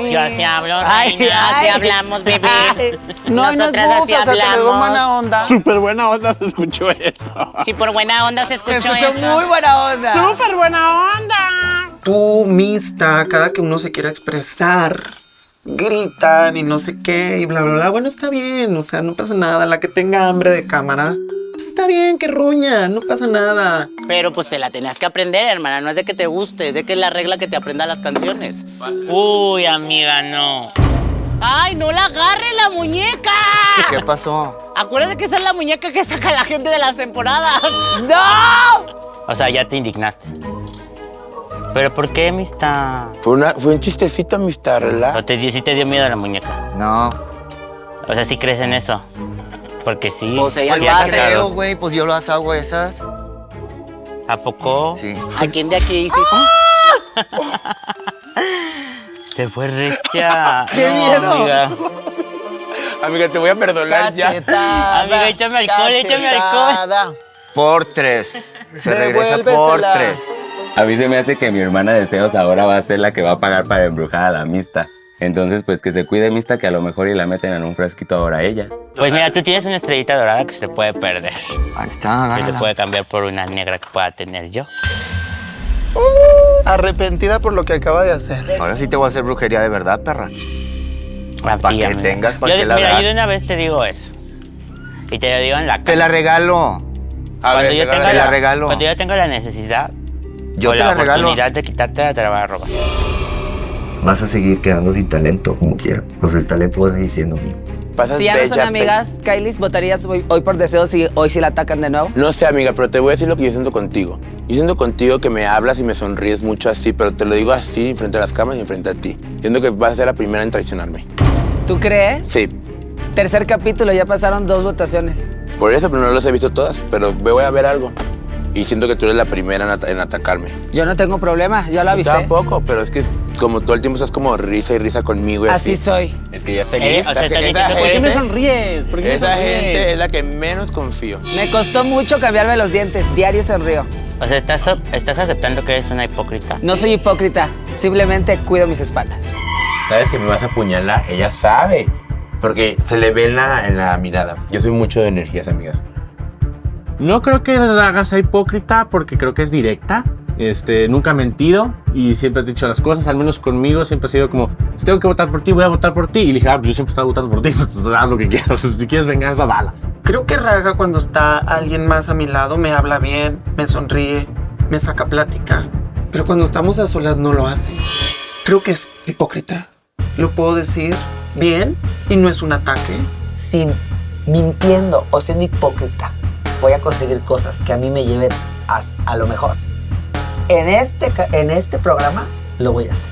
así. Yo así hablo, Ay, reina. así hablamos, bebé. No, no es Nosotras así bufa, o sea, te veo hablamos. buena onda. Súper buena onda se escuchó eso. Sí, por buena onda se escuchó Escuchó eso. muy buena onda. ¡Súper buena onda! Tú, mista, cada que uno se quiera expresar, gritan y no sé qué y bla, bla, bla. Bueno, está bien, o sea, no pasa nada. La que tenga hambre de cámara, pues está bien, que ruña, no pasa nada. Pero pues se la tenías que aprender, hermana. No es de que te guste, es de que es la regla que te aprenda las canciones. Uy, amiga, no. ¡Ay, no la agarre la muñeca! ¿Qué pasó? Acuérdate que esa es la muñeca que saca la gente de las temporadas. ¡No! O sea, ya te indignaste. ¿Pero por qué, mista? Fue un chistecito, amistad, ¿verdad? ¿O sí te dio miedo la muñeca? No. O sea, ¿sí crees en eso? Porque sí. Pues ella porque lo ha hace, sacado. güey. Pues yo las hago esas. ¿A poco? Sí. ¿A quién de aquí hiciste? Se fue recha. ¡Qué miedo! Amiga. Amiga, te voy a perdonar ya. Cachetada, Amiga, échame alcohol, échame alcohol. cachetada. Por 3. Se regresa por Devuélvesela. 3. A mí se me hace que mi hermana Deseos ahora va a ser la que va a pagar para embrujar a la mista. Entonces, pues que se cuide, mista, que a lo mejor y la meten en un fresquito ahora ella. Pues mira, tú tienes una estrellita dorada que se te puede perder. Ahí está, Que se agárrala. puede cambiar por una negra que pueda tener yo. Arrepentida por lo que acaba de hacer. Ahora sí te voy a hacer brujería de verdad, perra. Pa' Pa' que tengas, pa' que la Mira, veas. yo de una vez te digo eso. Y te lo digo en la Te cara. la regalo. A ver, yo regálame. tenga Te la regalo. Cuando yo tenga la necesidad Yo o te la la regalo. oportunidad de quitártela, te la voy a robar. Vas a seguir quedando sin talento, como quiera. O sea, el talento va a seguir siendo mío. Pasas Si ya no son bella, amigas, Kylie, ¿votarías hoy por deseo si hoy sí la atacan de nuevo? No sé, amiga, pero te voy a decir lo que yo siento contigo. Yo siento contigo que me hablas y me sonríes mucho así, pero te lo digo así, frente a las cámaras y frente a ti. Siento que vas a ser la primera en traicionarme. ¿Tú crees? Sí, Tercer capítulo, ya pasaron 2 votaciones. por eso, pero no las he visto todas, pero voy a ver algo. Y siento que tú eres la primera en atacarme. Yo no tengo problema, yo la Yo avisé. tampoco, pero es que como todo el tiempo estás como risa y risa conmigo y así. Así soy. Es que ya está O sea, están diciendo, esa ¿Por qué me gente- sonríes? ¿Por qué me Esa sonríes? gente es la que menos confío. Me costó mucho cambiarme los dientes, diario sonrío. O sea, estás aceptando que eres una hipócrita. No soy hipócrita, simplemente cuido mis espaldas. ¿Sabes que me vas a apuñalar? Ella sabe. Porque se le ve en la mirada. Yo soy mucho de energías, amigas. No creo que la hagas sea hipócrita porque creo que es directa. Nunca ha mentido y siempre ha dicho las cosas, al menos conmigo siempre ha sido como, si tengo que votar por ti, voy a votar por ti. Y le dije, pues yo siempre estaba votando por ti, pues haz lo que quieras, si quieres venganza, bala. Creo que Raga cuando está alguien más a mi lado me habla bien, me sonríe, me saca plática. Pero cuando estamos a solas no lo hace. Creo que es hipócrita. Lo puedo decir bien y no es un ataque. Si mintiendo o siendo hipócrita voy a conseguir cosas que a mí me lleven a lo mejor, en este programa lo voy a hacer.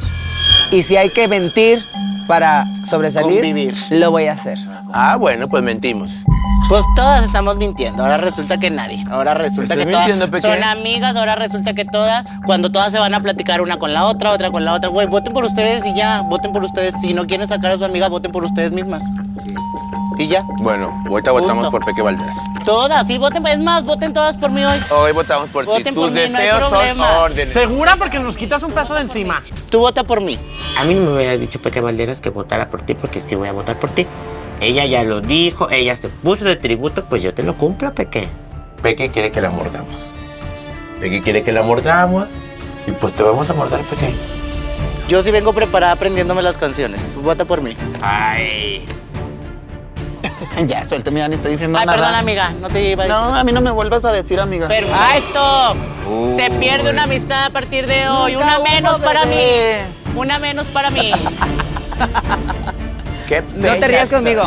Y si hay que mentir para sobresalir, Convivir. lo voy a hacer. Ah, bueno, pues mentimos. Pues todas estamos mintiendo, ahora resulta que nadie. Ahora resulta que ¿Estás todas mintiendo, Peque? son amigas, ahora resulta que todas, cuando todas se van a platicar una con la otra con la otra, güey, voten por ustedes y ya, voten por ustedes. Si no quieren sacar a su amiga, voten por ustedes mismas. Y ya. Bueno, ahorita votamos Punto. por Peque Valderas. Todas, sí, voten, es más, voten todas por mí hoy. Hoy votamos por ti. Voten por Tus mí, no hay deseos son problema. órdenes. ¿Segura? Porque nos quitas un peso de encima. Tú vota por mí. A mí no me hubiera dicho Peque Valderas que votara por ti porque sí voy a votar por ti. Ella ya lo dijo, ella se puso de tributo, pues yo te lo cumplo, Peque. Peque quiere que la mordamos. Peque quiere que la mordamos. Y pues te vamos a morder, Peque. Yo sí vengo preparada aprendiéndome las canciones. Vota por mí. Ay. Ya, suéltame, ya ni estoy diciendo Ay, nada. perdón, amiga, no te iba a decir. No, a mí no me vuelvas a decir, amiga. Perfecto. Se pierde una amistad a partir de hoy. Una menos para mí. Una menos para mí. Qué No te rías bella conmigo.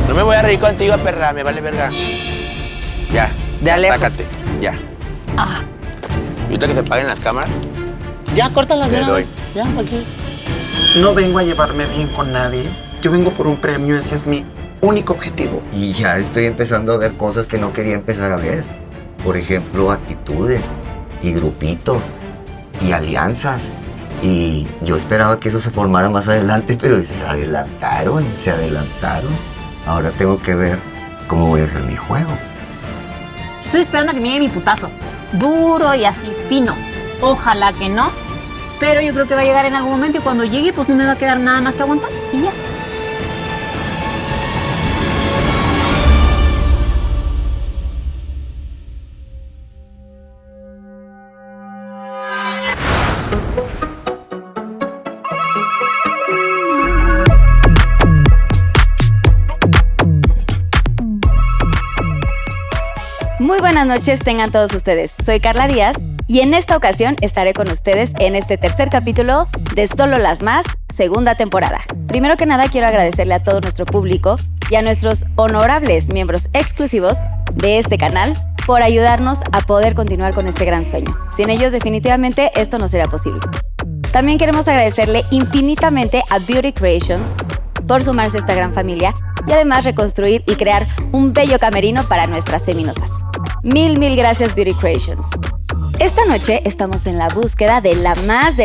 No me voy a reír contigo, perra. Me vale verga. Ya. De a lejos. Atácate. Ya. Y ahorita que se paguen las cámaras, Ya, córtalas de le una doy. vez. Ya, aquí. No vengo a llevarme bien con nadie. Yo vengo por un premio, ese es mi único objetivo. Y ya estoy empezando a ver cosas que no quería empezar a ver. Por ejemplo, actitudes y grupitos y alianzas. Y yo esperaba que eso se formara más adelante, pero se adelantaron. Ahora tengo que ver cómo voy a hacer mi juego. Estoy esperando a que me llegue mi putazo. Duro y así fino. Ojalá que no. Pero yo creo que va a llegar en algún momento y cuando llegue pues no me va a quedar nada más que aguantar. Y ya. Muy buenas noches tengan todos ustedes. Soy Carla Díaz y en esta ocasión estaré con ustedes en este tercer capítulo de Solo las Más, segunda temporada. Primero que nada quiero agradecerle a todo nuestro público y a nuestros honorables miembros exclusivos de este canal por ayudarnos a poder continuar con este gran sueño. Sin ellos definitivamente esto no sería posible. También queremos agradecerle infinitamente a Beauty Creations por sumarse a esta gran familia y además reconstruir y crear un bello camerino para nuestras feminosas. Mil gracias Beauty Creations. Esta noche estamos en la búsqueda de la más,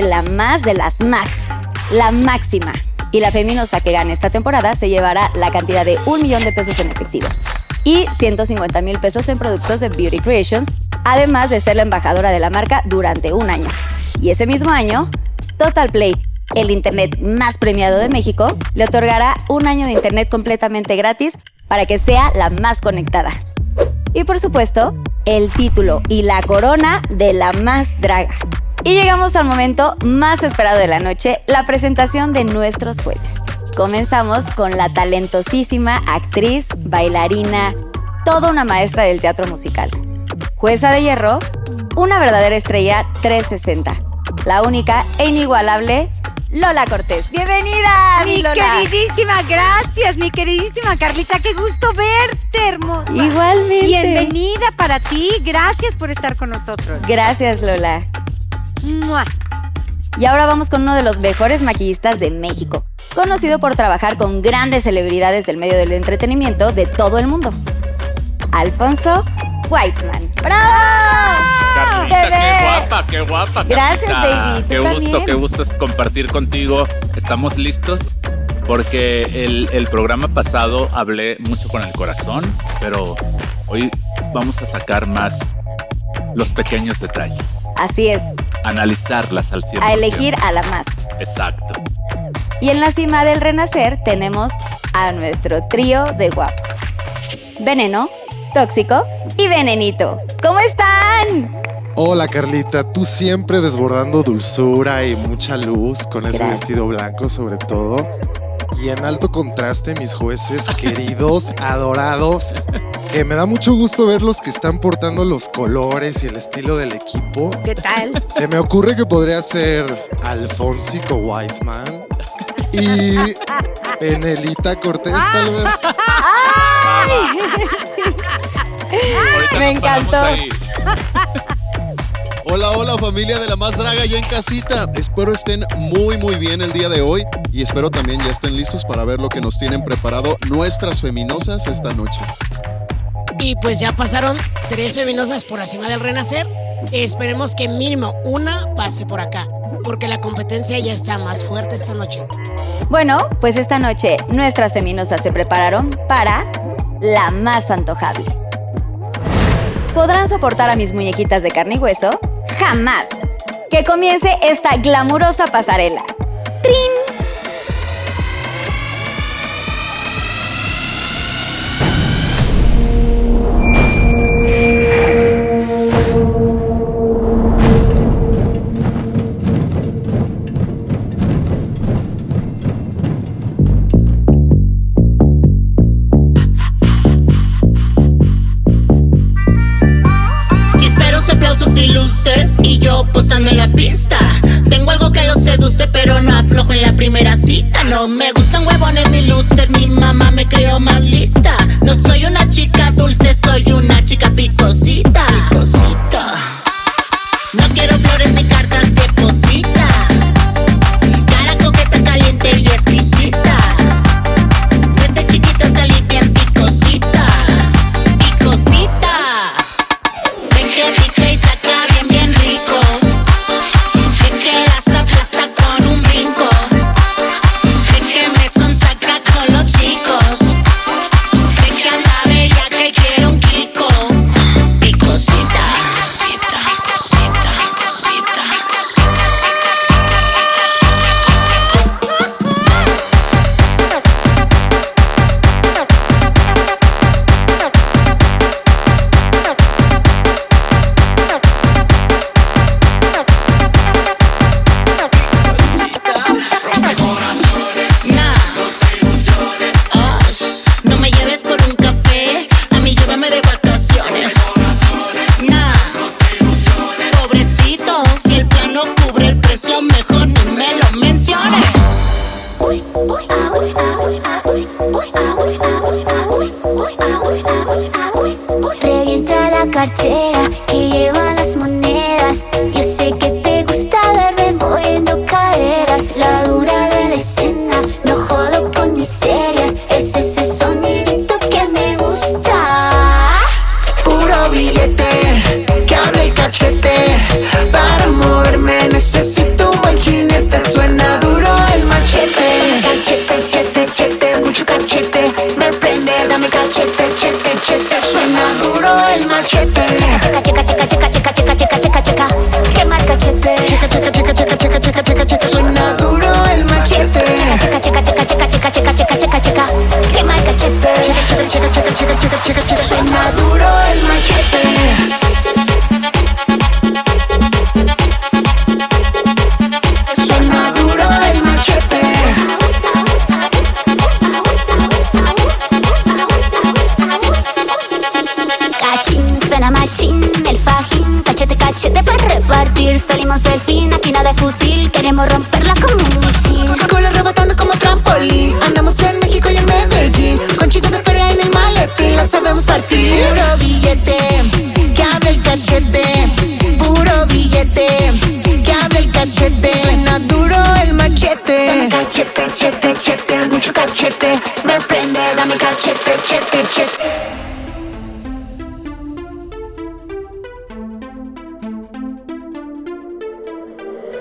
la máxima. Y la feminosa que gane esta temporada se llevará la cantidad de 1 millón de pesos en efectivo y 150,000 pesos en productos de Beauty Creations, además de ser la embajadora de la marca durante 1 año. Y ese mismo año, Total Play, el internet más premiado de México, le otorgará 1 año de internet completamente gratis para que sea la más conectada. Y por supuesto, el título y la corona de la más draga. Y llegamos al momento más esperado de la noche, la presentación de nuestros jueces. Comenzamos con la talentosísima actriz, bailarina, toda una maestra del teatro musical. Jueza de hierro, una verdadera estrella 360. La única e inigualable Lola Cortés. ¡Bienvenida, Mi Lola! queridísima, gracias, mi queridísima Carlita, qué gusto verte, hermosa. Igualmente. Bienvenida para ti, gracias por estar con nosotros. Gracias, Lola. ¡Mua! Y ahora vamos con uno de los mejores maquillistas de México, conocido por trabajar con grandes celebridades del medio del entretenimiento de todo el mundo. Alfonso Weitzman. ¡Bravo! Carlita, ¡Bebé! qué guapa, Gracias, Carlita. baby, tú Qué gusto, también. qué gusto es compartir contigo. ¿Estamos listos? Porque el programa pasado hablé mucho con el corazón, pero hoy vamos a sacar más los pequeños detalles. Así es, Analizarlas al 100%. a elegir a la más. Exacto. Y en la cima del renacer tenemos a nuestro trío de guapos. Veneno, Tóxico y Venenito. ¿Cómo están? Hola Carlita, tú siempre desbordando dulzura y mucha luz con ese Gracias. vestido blanco sobre todo. Y en alto contraste, mis jueces queridos, adorados, que me da mucho gusto ver los que están portando los colores y el estilo del equipo. ¿Qué tal? Se me ocurre que podría ser Alfonsico Weitzman y Penelita Cortés, tal vez. Ahorita Me nos paramos encantó. ahí. Hola familia de La Más Draga ya en casita. Espero estén muy bien el día de hoy y espero también ya estén listos para ver lo que nos tienen preparado nuestras feminosas esta noche. Y pues ya pasaron 3 feminosas por la cima del renacer. Esperemos que mínimo una pase por acá, porque la competencia ya está más fuerte esta noche. Bueno, pues esta noche nuestras feminosas se prepararon para la más antojable. ¿Podrán soportar a mis muñequitas de carne y hueso? ¡Jamás! Que comience esta glamurosa pasarela. ¡Trin! Chisperos, aplausos y luces y yo posando en la pista. Tengo algo que los seduce pero no aflojo en la primera cita. No me gustan huevones ni luces, mi mamá me creó más lista. No soy una chica dulce, soy una chica picosita. Picosita. situación, mejor ni me lo menciones. Revienta la cartera que lleva las monedas. Yo sé que te gusta verme moviendo caderas. La dura de la escena, no jodo con miserias. Es ese sonidito que me gusta. Puro billete, que abre el cachete. Para moverme necesito un buen jinete. Suena duro el machete. Cachete, chete, chete, mucho cachete. Me prende, dame cachete, chete, chete. Suena duro el machete. Checa, checa, checa, checa, checa, checa, checa, checa, checa. Quema el cachete. Checa, checa, checa, checa, checa, checa, checa, checa. Suena duro el machete. Checa, checa, checa, checa, checa, checa, checa, checa, checa. Quema el cachete. Checa, checa, checa, checa, checa, checa, checa, checa. Suena duro el machete. Suena duro el machete. Cachín, suena machín, el fajín. Cachete, cachete para repartir. Salimos del fin, aquí nada de fusil. Queremos romperla como un misil. Cola rebotando como trampolín. Andamos en México y en Medellín. Con chicos de feria en el maletín. La sabemos partir. Puro billete, que hable el cachete. Puro billete, que hable el cachete. Suena duro el machete. Dame cachete, chete, chete, mucho cachete. Me prende, dame cachete, chete, chete.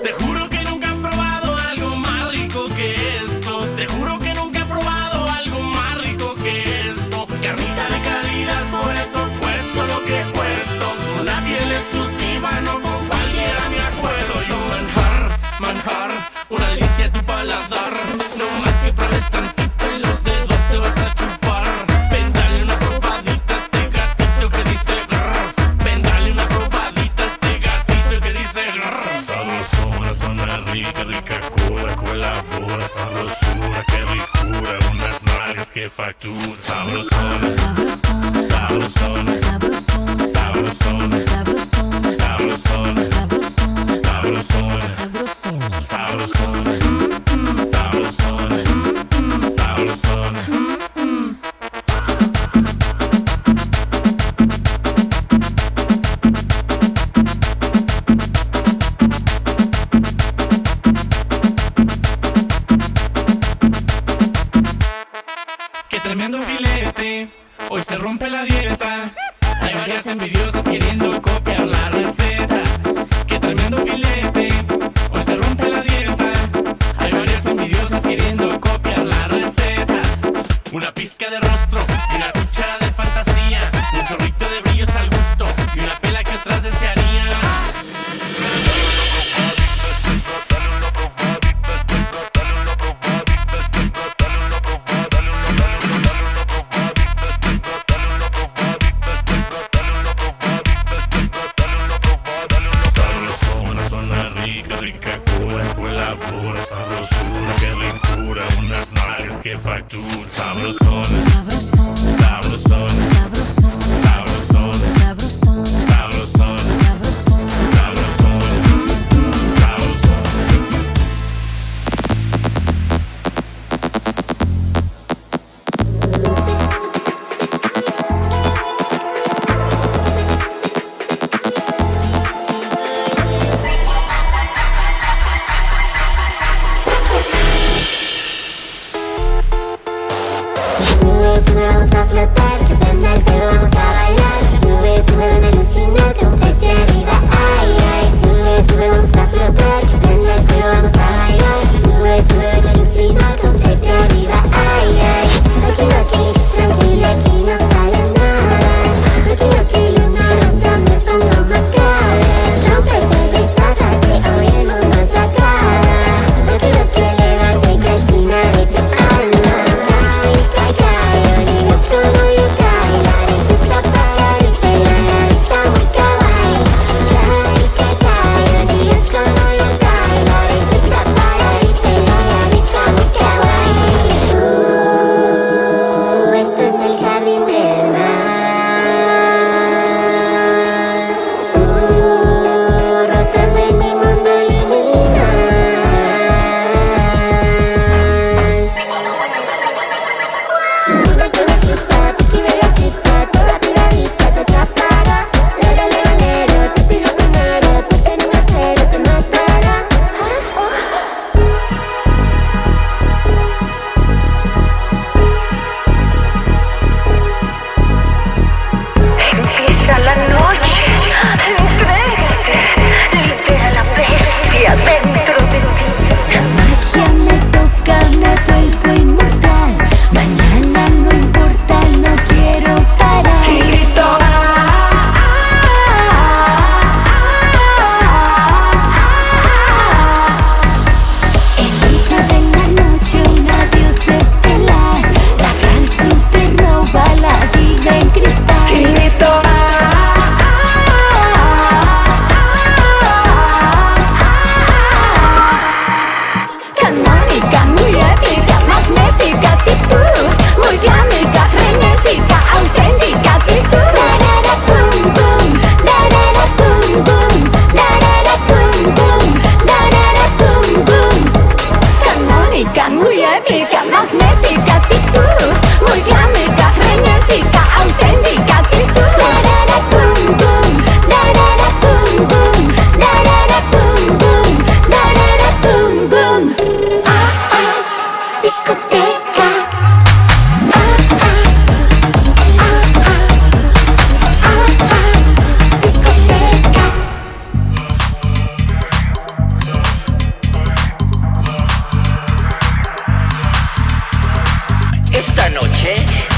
Te juro que nunca he probado algo más rico que esto. Te juro que nunca he probado algo más rico que esto. Carnita de calidad, por eso cuesto lo que cuesto. Una piel exclusiva, no con cualquiera me acuesto. Soy un manjar, manjar, una delicia a tu paladar. No más que pruebes tantito y los dedos te vas a chupar. Ven, dale una probadita a este gatito que dice grrr. Ven, dale una probadita a este gatito que dice grrr. Sabrosona, zona rica, rica cura, colabora. Sabrosura, que ricura, unas nalgas que factura. Sabrosona, sabrosona, sabrosona, sabrosona, sabrosona, sabrosona, sabrosona, sabrosona, sabrosona, sabrosona. Qué tremendo filete, hoy se rompe la dieta. Hay varias envidiosas queriendo copiar la receta. Qué tremendo filete, hoy se rompe la dieta. Hay varias envidiosas queriendo copiar la receta. Una pizca de rostro y una cuchara de fantasía. Un chorrito de brillos al gusto y una pela que otras desearían. Sabrosona, zona rica, rica cura, colabora. Sabrosura, que ricura, unas nalgas que factura. Sabrosona, sabrosona, sabrosona, sabrosona, sabrosona, sabrosona, Las nubes y vamos a flotar, que prenda el fuego, vamos a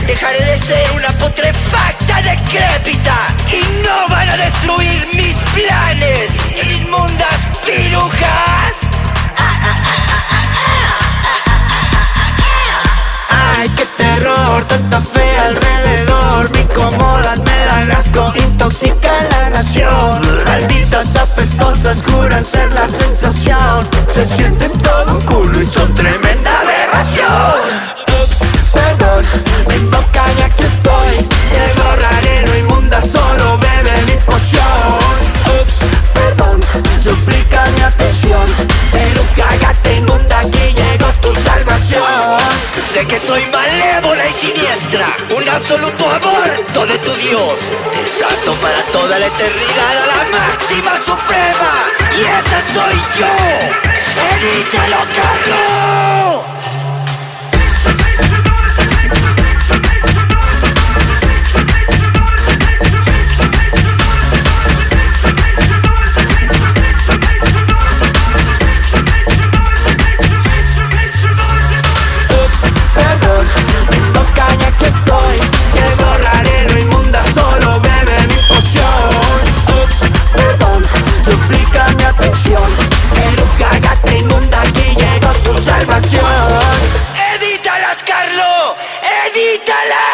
Dejaré de ser una putrefacta decrépita y no van a destruir mis planes, inmundas pirujas. Ay, qué terror, tanta fe alrededor. Me incomodan, me dan asco, intoxican la nación. Malditas apestosas juran ser la sensación. Se sienten todo un culo y son tremenda aberración. Ups, perdón, me invocan y aquí estoy. Llego rarero, inmunda, solo bebe mi poción. Ups, perdón, suplica mi atención. Pero cágate inmunda, aquí llegó tu salvación. Sé que soy malévola y siniestra, un absoluto aborto de tu Dios, exacto para toda la eternidad, a la máxima suprema, y esa soy yo. ¡Edítalo, Carlos! Perdón, me tocan y aquí estoy. Llego rarero, inmunda, solo bebe mi poción. Ups, perdón, suplica mi atención. Pero cágate inmunda, aquí llegó tu salvación. ¡Edítalas, Carlos! ¡Edítalas!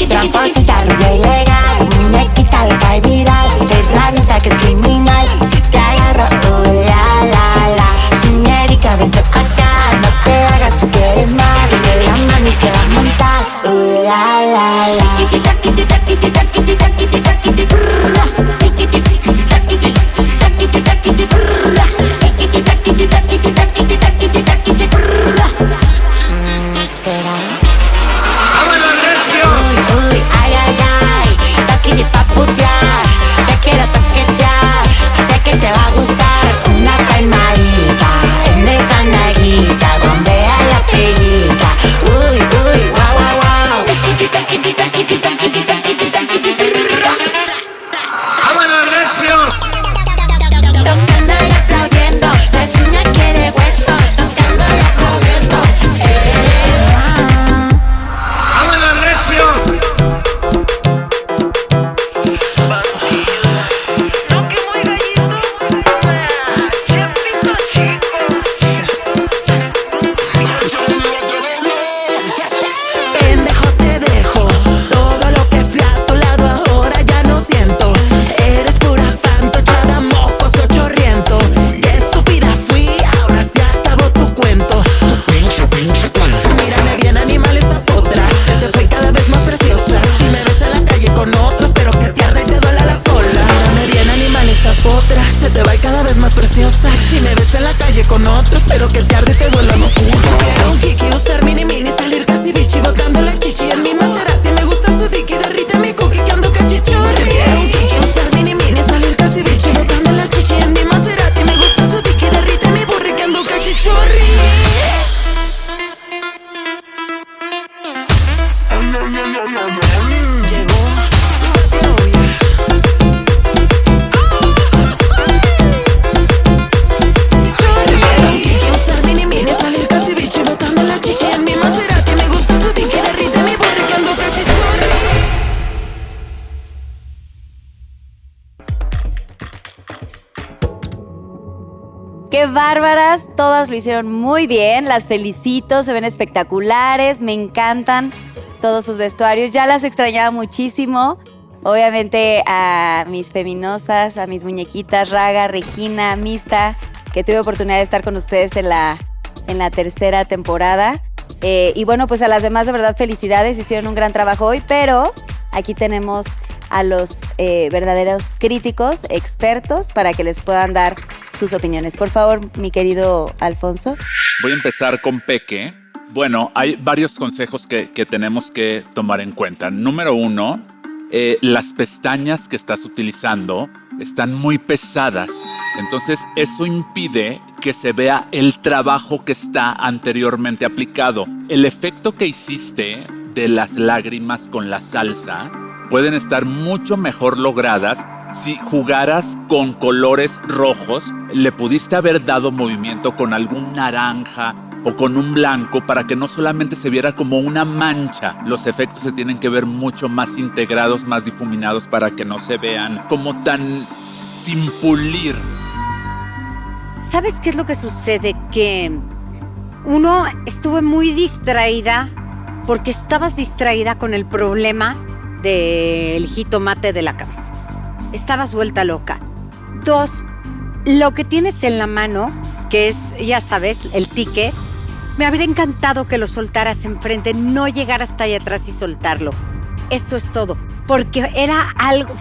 Tramposita, rubia ilegal, muñequita, la cae viral. Soy rabiosa, que criminal. Si te agarro, la la la. Señorita, vente acá, no te hagas, tú quieres más. La mami te va a montar, la la la. ¡Vámonos, recios! Tocando y aplaudiendo, la niña quiere hueso. Tocando y aplaudiendo. preciosa. Si me ves en la calle con otro, espero que tarde te duela, no ocurra. Quiero un kiki, usar mini mini, salir casi bichi, botando la chichi en mi Maserati. Me gusta su dicky, derrite mi cookie, que ando cachichorri. Quiero un kiki, usar mini mini, salir casi bichi, botando la chichi en mi Maserati. Me gusta su dicky, derrite mi burri, que ando cachichorri. ¡Qué bárbaras! Todas lo hicieron muy bien, las felicito, se ven espectaculares, me encantan todos sus vestuarios, ya las extrañaba muchísimo. Obviamente a mis feminosas, a mis muñequitas, Raga, Regina, Mista, que tuve oportunidad de estar con ustedes en la tercera temporada. Y bueno, pues a las demás de verdad felicidades, hicieron un gran trabajo hoy, pero aquí tenemos a los verdaderos críticos, expertos, para que les puedan dar sus opiniones. Por favor, mi querido Alfonso. Voy a empezar con Peque. Bueno, hay varios consejos que tenemos que tomar en cuenta. Número 1, las pestañas que estás utilizando están muy pesadas. Entonces, eso impide que se vea el trabajo que está anteriormente aplicado. El efecto que hiciste de las lágrimas con la salsa pueden estar mucho mejor logradas si jugaras con colores rojos. Le pudiste haber dado movimiento con algún naranja o con un blanco para que no solamente se viera como una mancha. Los efectos se tienen que ver mucho más integrados, más difuminados, para que no se vean como tan sin pulir. ¿Sabes qué es lo que sucede? Que uno estuve muy distraída porque estabas distraída con el problema del jitomate de la cabeza. Estabas vuelta loca. 2, lo que tienes en la mano, que es, ya sabes, el ticket, me habría encantado que lo soltaras enfrente, no llegar hasta allá atrás y soltarlo. Eso es todo. Porque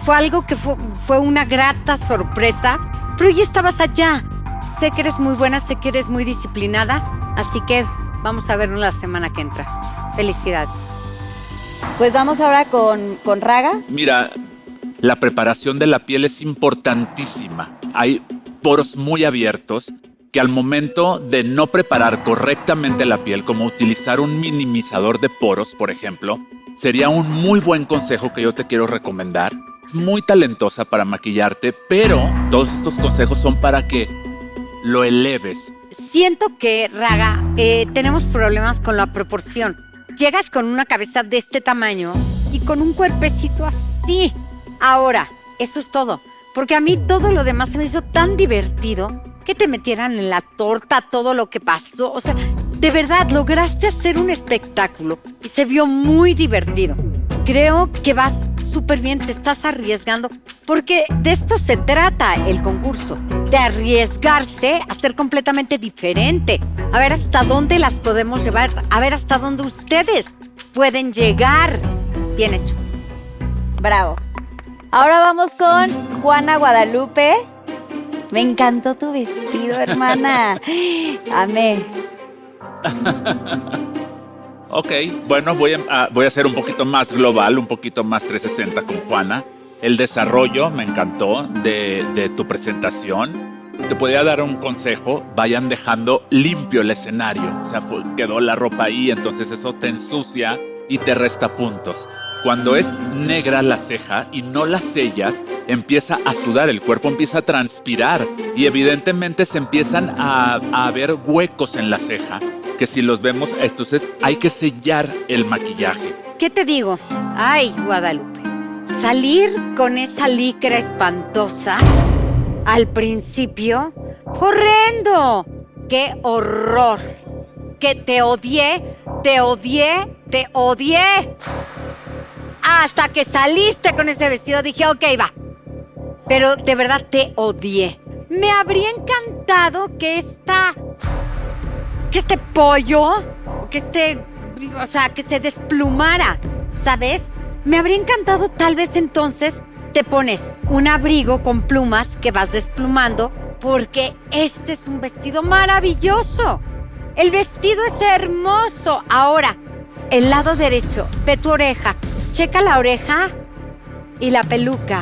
fue algo que fue una grata sorpresa, pero ya estabas allá. Sé que eres muy buena, sé que eres muy disciplinada, así que vamos a vernos la semana que entra. Felicidades. Pues vamos ahora con Raga. Mira, la preparación de la piel es importantísima. Hay poros muy abiertos que al momento de no preparar correctamente la piel, como utilizar un minimizador de poros, por ejemplo, sería un muy buen consejo que yo te quiero recomendar. Es muy talentosa para maquillarte, pero todos estos consejos son para que lo eleves. Siento que, Raga, tenemos problemas con la proporción. Llegas con una cabeza de este tamaño y con un cuerpecito así. Ahora, eso es todo. Porque a mí todo lo demás se me hizo tan divertido que te metieran en la torta todo lo que pasó. O sea, de verdad, lograste hacer un espectáculo y se vio muy divertido. Creo que vas súper bien, te estás arriesgando, porque de esto se trata el concurso, de arriesgarse a ser completamente diferente, a ver hasta dónde las podemos llevar, a ver hasta dónde ustedes pueden llegar. Bien hecho. Bravo. Ahora vamos con Juana Guadalupe. Me encantó tu vestido, hermana. Amé. Ok, bueno, voy a ser un poquito más global, un poquito más 360 con Juana. El desarrollo me encantó de tu presentación. Te podría dar un consejo: vayan dejando limpio el escenario. O sea, quedó la ropa ahí, entonces eso te ensucia y te resta puntos. Cuando es negra la ceja y no la sellas, empieza a sudar, el cuerpo empieza a transpirar y evidentemente se empiezan a ver huecos en la ceja, que si los vemos, entonces hay que sellar el maquillaje. ¿Qué te digo? Ay, Guadalupe, salir con esa licra espantosa al principio, ¡horrendo! ¡Qué horror! Que te odié. Hasta que saliste con ese vestido dije, ok, va. Pero de verdad te odié. Me habría encantado que este pollo, que se desplumara, ¿sabes? Me habría encantado, tal vez entonces te pones un abrigo con plumas que vas desplumando porque este es un vestido maravilloso. El vestido es hermoso. Ahora, el lado derecho, ve tu oreja. Checa la oreja y la peluca.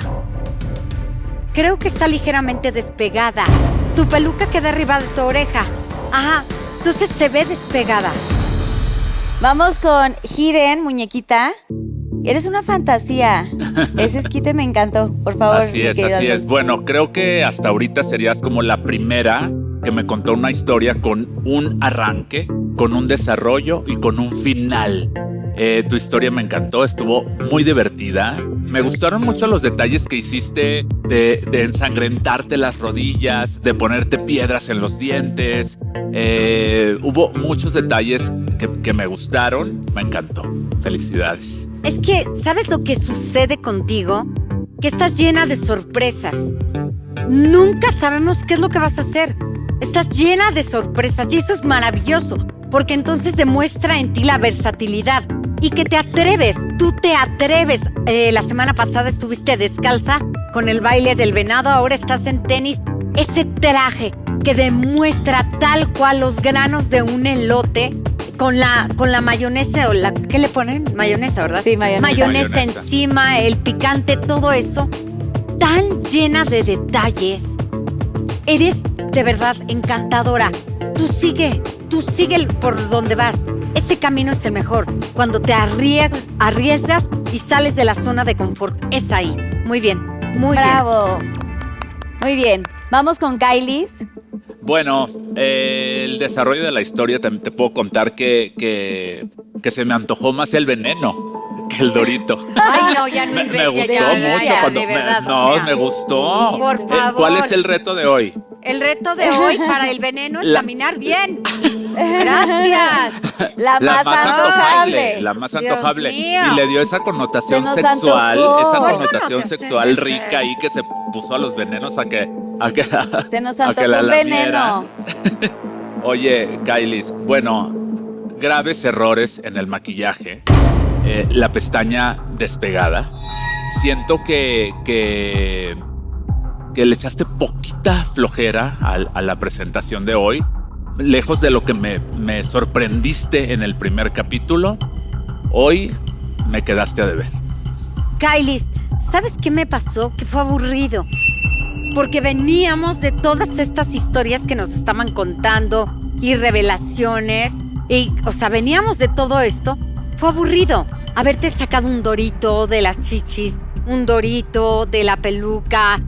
Creo que está ligeramente despegada. Tu peluca queda arriba de tu oreja. Ajá, entonces se ve despegada. Vamos con Hiden, muñequita. Eres una fantasía. Ese esquite me encantó. Por favor, Así mi es, querido así Andrés. es. Bueno, creo que hasta ahorita serías como la primera que me contó una historia con un arranque, con un desarrollo y con un final. Tu historia me encantó, estuvo muy divertida. Me gustaron mucho los detalles que hiciste de ensangrentarte las rodillas, de ponerte piedras en los dientes. Hubo muchos detalles que me gustaron. Me encantó. Felicidades. Es que, ¿sabes lo que sucede contigo? Que estás llena de sorpresas. Nunca sabemos qué es lo que vas a hacer. Estás llena de sorpresas y eso es maravilloso, porque entonces demuestra en ti la versatilidad y que te atreves, tú te atreves. La semana pasada estuviste descalza con el baile del venado, ahora estás en tenis. Ese traje que demuestra tal cual los granos de un elote con la mayonesa o ¿qué le ponen? Mayonesa, ¿verdad? Sí, mayonesa. Mayonesa encima, el picante, todo eso. Tan llena de detalles. Eres de verdad encantadora. Tú sigue por donde vas. Ese camino es el mejor. Cuando te arriesgas y sales de la zona de confort. Es ahí. Muy bien. Muy Bravo. Muy bien. Vamos con Kylie. Bueno, el desarrollo de la historia también te puedo contar que se me antojó más el veneno que el Dorito. Ay, no, ya no Me inventes, gustó ya, mucho ya, cuando de verdad, no, o sea. me gustó. Sí, por favor. ¿Cuál es el reto de hoy? El reto de hoy para el veneno es La- caminar bien. Gracias. La más antojable. La más Dios antojable. mío. Y le dio esa connotación Se nos sexual, antojó. esa ¿Cuál connotación connotación sexual es esa? rica ahí que se puso a los venenos a que Se nos a que antojó la un lamieran. veneno. Oye, Kylie, bueno, graves errores en el maquillaje. La pestaña despegada. Siento que le echaste poquita flojera a la presentación de hoy. Lejos de lo que me sorprendiste en el primer capítulo, hoy me quedaste a deber. Kylie, ¿sabes qué me pasó? Que fue aburrido. Porque veníamos de todas estas historias que nos estaban contando y revelaciones. Y, o sea, veníamos de todo esto. Fue aburrido haberte sacado un dorito de las chichis, un dorito de la peluca,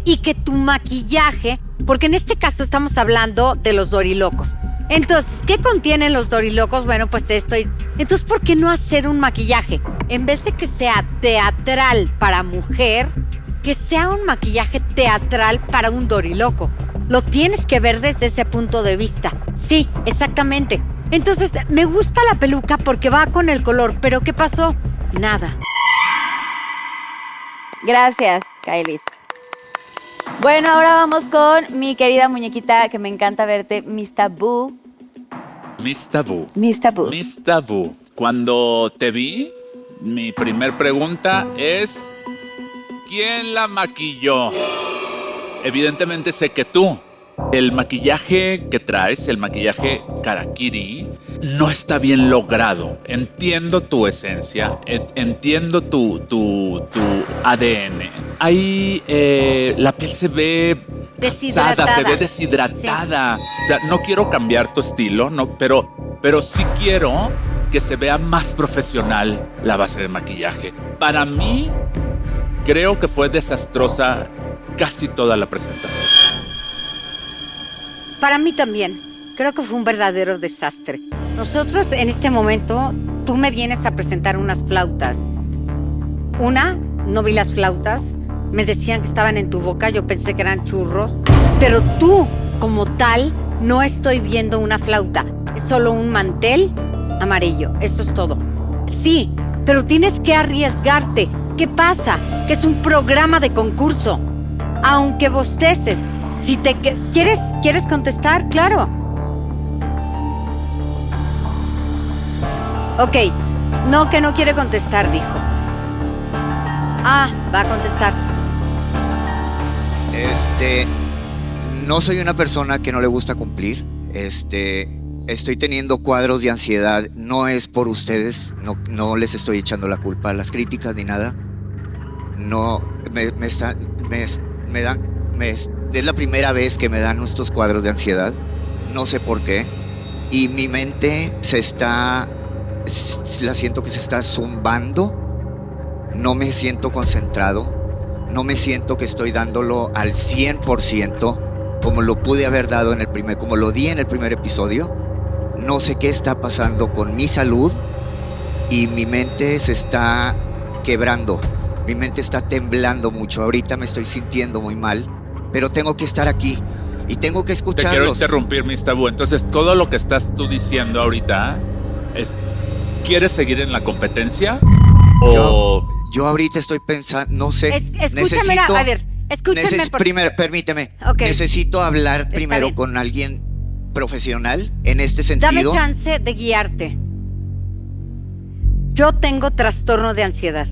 y que tu maquillaje, porque en este caso estamos hablando de los dorilocos. Entonces, ¿qué contienen los dorilocos? Bueno, pues esto es... Entonces, ¿por qué no hacer un maquillaje? En vez de que sea teatral para mujer, que sea un maquillaje teatral para un doriloco. Lo tienes que ver desde ese punto de vista. Sí, exactamente. Entonces, me gusta la peluca porque va con el color, pero ¿qué pasó? Nada. Gracias, Kylie. Bueno, ahora vamos con mi querida muñequita que me encanta verte, Miss Tabú. Miss Tabú. Miss Tabú. Miss Tabú. Cuando te vi, mi primer pregunta es: ¿quién la maquilló? Evidentemente sé que tú. El maquillaje que traes, el maquillaje Karakiri, no está bien logrado. Entiendo tu esencia, entiendo tu ADN. Ahí la piel se ve Deshidratada. cansada, se ve deshidratada. O sea, no quiero cambiar tu estilo, no, pero sí quiero que se vea más profesional la base de maquillaje. Para mí, creo que fue desastrosa casi toda la presentación. Para mí también. Creo que fue un verdadero desastre. Nosotros en este momento, tú me vienes a presentar unas flautas. No vi las flautas. Me decían que estaban en tu boca, yo pensé que eran churros. Pero tú, como tal, no estoy viendo una flauta. Es solo un mantel amarillo. Eso es todo. Sí, pero tienes que arriesgarte. ¿Qué pasa? Que es un programa de concurso. Aunque bosteces. Si te ¿Quieres contestar? Claro. Ok. No, que no quiere contestar, dijo. Va a contestar. No soy una persona que no le gusta cumplir. Estoy teniendo cuadros de ansiedad. No es por ustedes. No les estoy echando la culpa a las críticas ni nada. No, es la primera vez que me dan estos cuadros de ansiedad. No sé por qué. Y mi mente la siento que se está zumbando. No me siento concentrado. No me siento que estoy dándolo al 100% como lo pude haber dado como lo di en el primer episodio. No sé qué está pasando con mi salud y mi mente se está quebrando. Mi mente está temblando mucho. Ahorita me estoy sintiendo muy mal, pero tengo que estar aquí y tengo que escucharlos. Te quiero interrumpir, Miss Tabú. Entonces, todo lo que estás tú diciendo ahorita es, ¿quieres seguir en la competencia? Yo ahorita estoy pensando, no sé. Escúchame, a ver, escúchame. Primero, permíteme. Okay. Necesito hablar primero con alguien profesional en este sentido. Dame chance de guiarte. Yo tengo trastorno de ansiedad.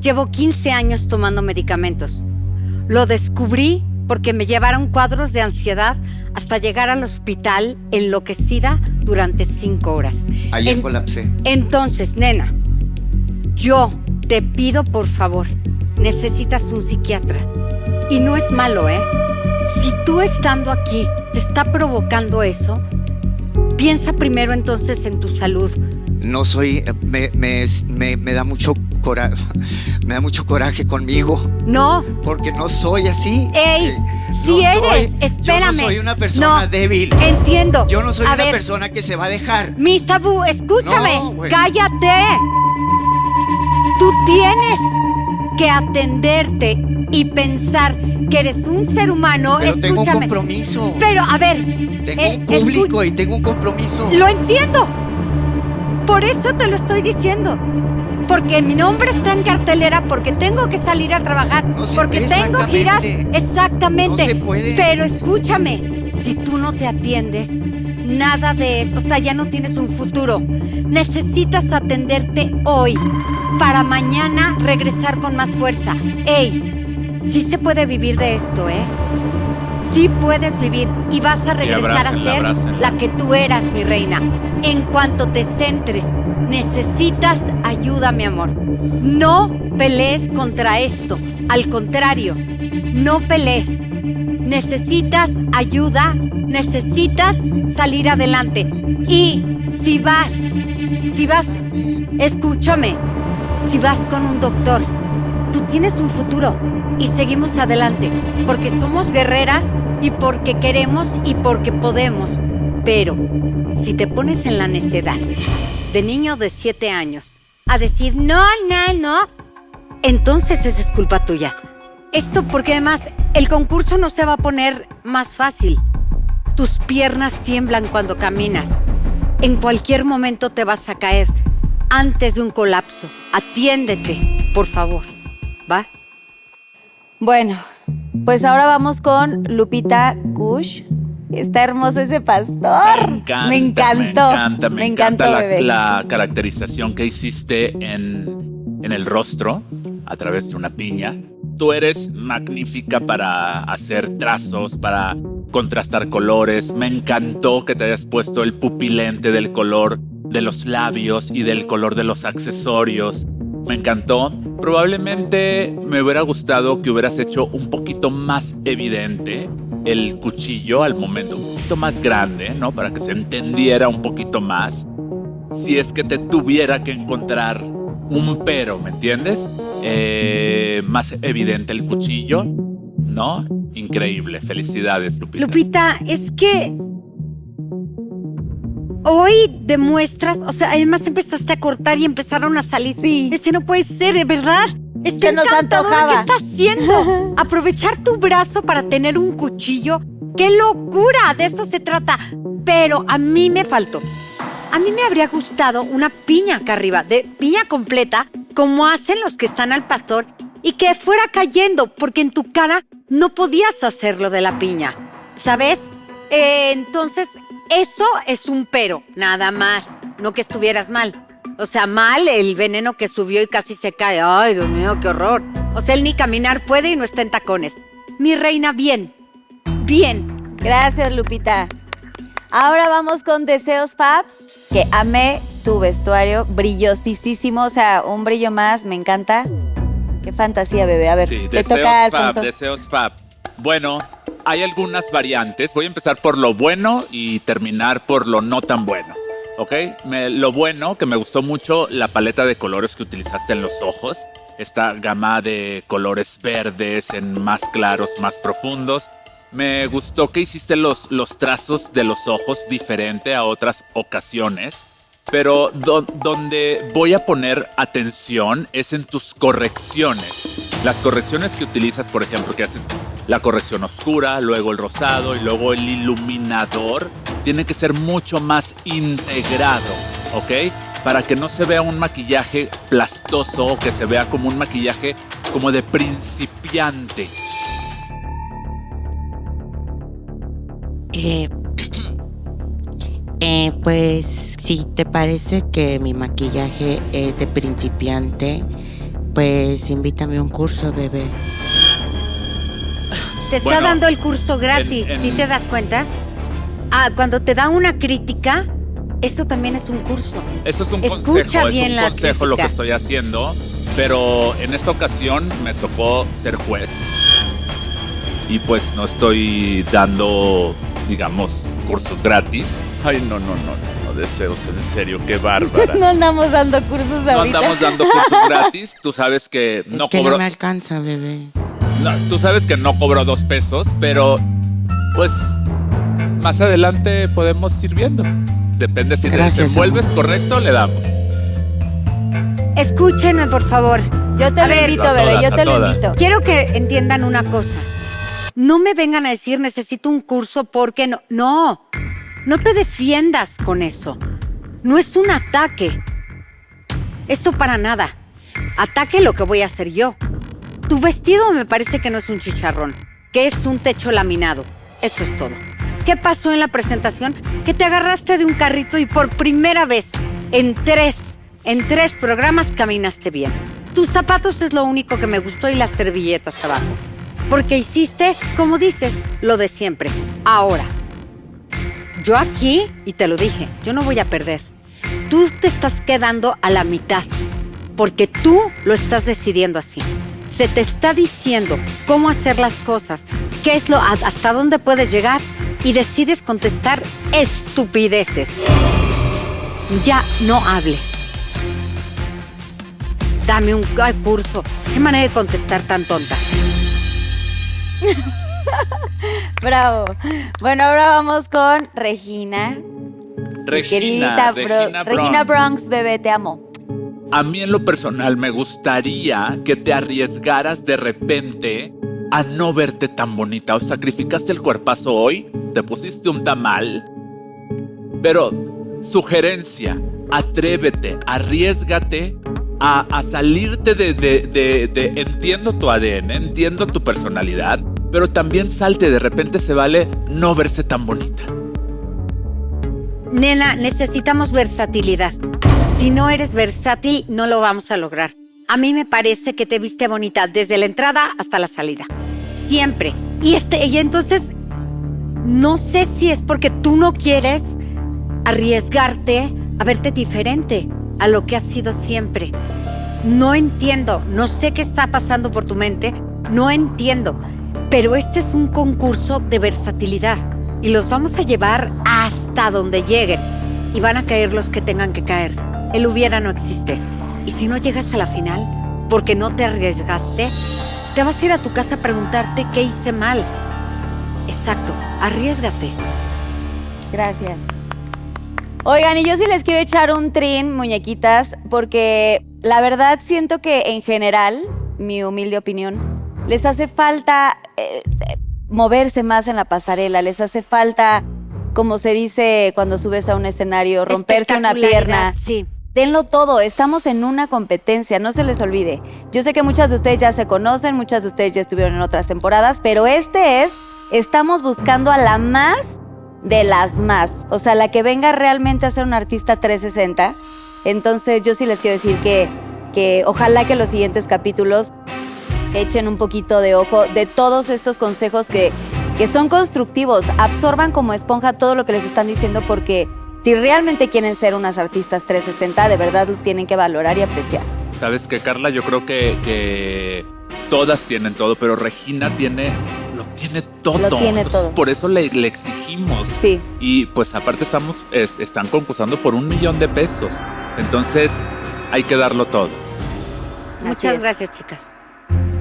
Llevo 15 años tomando medicamentos. Lo descubrí porque me llevaron cuadros de ansiedad hasta llegar al hospital enloquecida durante 5 horas. Ayer colapsé. Entonces, nena, yo te pido por favor, necesitas un psiquiatra. Y no es malo, ¿eh? Si tú estando aquí te está provocando eso, piensa primero entonces en tu salud. No soy, me da mucho coraje, me da mucho coraje conmigo. No. Porque no soy así. Ey, si eres, espérame. Yo no soy una persona débil. Entiendo. Yo no soy una persona que se va a dejar. Miss Tabú, escúchame. No, güey. Cállate. Tú tienes que atenderte y pensar que eres un ser humano. Pero escúchame. tengo un compromiso. Pero, a ver. Tengo un público y tengo un compromiso. Lo entiendo. Por eso te lo estoy diciendo. Porque mi nombre está en cartelera, porque tengo que salir a trabajar, porque tengo giras. Exactamente. No se puede. Pero escúchame, si tú no te atiendes, nada de eso, o sea, ya no tienes un futuro. Necesitas atenderte hoy, para mañana regresar con más fuerza. Ey, sí se puede vivir de esto, ¿eh? Sí puedes vivir y vas a regresar a ser la que tú eras, mi reina. En cuanto te centres, necesitas ayuda, mi amor. No pelees contra esto. Al contrario, no pelees. Necesitas ayuda, necesitas salir adelante. Y si vas, escúchame, si vas con un doctor, tú tienes un futuro y seguimos adelante, porque somos guerreras y porque queremos y porque podemos. Pero si te pones en la necedad de niño de 7 años a decir no, entonces esa es culpa tuya. Esto porque además el concurso no se va a poner más fácil. Tus piernas tiemblan cuando caminas. En cualquier momento te vas a caer antes de un colapso. Atiéndete, por favor. ¿Va? Bueno, pues ahora vamos con Lupita Kush. Está hermoso ese pastor. Me encantó. Me encanta la caracterización que hiciste en el rostro a través de una piña. Tú eres magnífica para hacer trazos, para contrastar colores. Me encantó que te hayas puesto el pupilente del color de los labios y del color de los accesorios. Me encantó. Probablemente me hubiera gustado que hubieras hecho un poquito más evidente el cuchillo al momento, un poquito más grande, ¿no? Para que se entendiera un poquito más. Si es que te tuviera que encontrar un pero, ¿me entiendes? Más evidente el cuchillo, ¿no? Increíble. Felicidades, Lupita. Lupita, es que hoy demuestras, o sea, además empezaste a cortar y empezaron a salir. Sí. Ese no puede ser, ¿verdad? Se nos antojaba. ¿Qué estás haciendo? Aprovechar tu brazo para tener un cuchillo. ¡Qué locura! De eso se trata. Pero a mí me faltó. A mí me habría gustado una piña acá arriba, de piña completa, como hacen los que están al pastor, y que fuera cayendo, porque en tu cara no podías hacerlo de la piña, ¿sabes? Entonces, eso es un pero, nada más. No que estuvieras mal. O sea, mal el veneno que subió y casi se cae. Ay, Dios mío, qué horror. O sea, él ni caminar puede y no está en tacones. Mi reina, bien. bien. Gracias, Lupita. Ahora vamos con Deseos Fab, que amé tu vestuario, brillosísimo, o sea, un brillo más, me encanta. Qué fantasía, bebé. A ver, Sí, te toca, Alfonso. Deseos Fab. Bueno, hay algunas variantes. Voy a empezar por lo bueno y terminar por lo no tan bueno. ¿Ok? Lo bueno, que me gustó mucho la paleta de colores que utilizaste en los ojos. Esta gama de colores verdes en más claros, más profundos. Me gustó que hiciste los trazos de los ojos diferente a otras ocasiones. Pero donde voy a poner atención es en tus correcciones. Las correcciones que utilizas, por ejemplo, que haces la corrección oscura, luego el rosado y luego el iluminador, tiene que ser mucho más integrado, ¿ok? Para que no se vea un maquillaje plastoso o que se vea como un maquillaje como de principiante. Pues si te parece que mi maquillaje es de principiante, pues invítame a un curso, bebé. Te está dando el curso gratis, ¿sí te das cuenta? Cuando te da una crítica, esto también es un curso. Esto es un Escucha consejo, bien es un la consejo lo que crítica. estoy haciendo, pero en esta ocasión me tocó ser juez y pues no estoy dando, digamos, cursos gratis. Ay, no, Deseos, en serio, qué bárbara. No andamos dando cursos No ahorita. andamos dando cursos gratis, tú sabes que no Es que cobro... no me alcanza, bebé. No, tú sabes que no cobro 2 pesos, pero pues más adelante podemos ir viendo. Depende si Gracias, te desenvuelves correcto, le damos. Escúchenme, por favor. Yo te lo invito, bebé, yo te lo invito. Quiero que entiendan una cosa. No me vengan a decir necesito un curso porque no. No te defiendas con eso. No es un ataque. Eso para nada. Ataque lo que voy a hacer yo. Tu vestido me parece que no es un chicharrón, que es un techo laminado. Eso es todo. ¿Qué pasó en la presentación? Que te agarraste de un carrito y por primera vez en tres programas caminaste bien. Tus zapatos es lo único que me gustó y las servilletas abajo. Porque hiciste, como dices, lo de siempre. Ahora, yo aquí, y te lo dije, yo no voy a perder. Tú te estás quedando a la mitad, porque tú lo estás decidiendo así. Se te está diciendo cómo hacer las cosas, qué es hasta dónde puedes llegar, y decides contestar estupideces. Ya no hables. Dame un curso. ¿Qué manera de contestar tan tonta? Bravo. Bueno, ahora vamos con Regina. Queridita Regina Bronx, bebé, te amo. A mí en lo personal me gustaría que te arriesgaras de repente a no verte tan bonita. O sacrificaste el cuerpazo hoy, te pusiste un tamal. Pero, sugerencia, atrévete, arriésgate a salirte de entiendo tu ADN, entiendo tu personalidad, pero también salte, de repente se vale no verse tan bonita. Nena, necesitamos versatilidad. Si no eres versátil, no lo vamos a lograr. A mí me parece que te viste bonita desde la entrada hasta la salida. Siempre. Y entonces, no sé si es porque tú no quieres arriesgarte a verte diferente a lo que has sido siempre. No entiendo, no sé qué está pasando por tu mente, no entiendo. Pero este es un concurso de versatilidad y los vamos a llevar hasta donde lleguen. Y van a caer los que tengan que caer. El hubiera no existe. Y si no llegas a la final, porque no te arriesgaste, te vas a ir a tu casa a preguntarte qué hice mal. Exacto, arriésgate. Gracias. Oigan, y yo sí les quiero echar un trin, muñequitas, porque la verdad siento que en general, mi humilde opinión, les hace falta moverse más en la pasarela, les hace falta, como se dice cuando subes a un escenario, romperse una pierna. Sí. Denlo todo, estamos en una competencia, no se les olvide. Yo sé que muchas de ustedes ya se conocen, muchas de ustedes ya estuvieron en otras temporadas, pero estamos buscando a la más de las más. O sea, la que venga realmente a ser un artista 360. Entonces yo sí les quiero decir que ojalá que los siguientes capítulos echen un poquito de ojo de todos estos consejos que que son constructivos, absorban como esponja todo lo que les están diciendo, porque si realmente quieren ser unas artistas 360, de verdad lo tienen que valorar y apreciar. ¿Sabes qué, Carla? Yo creo que todas tienen todo, pero Regina lo tiene todo. Lo tiene Entonces, todo. por eso le exigimos. Sí. Y pues aparte están concursando por $1 millón. Entonces hay que darlo todo. Muchas gracias, chicas.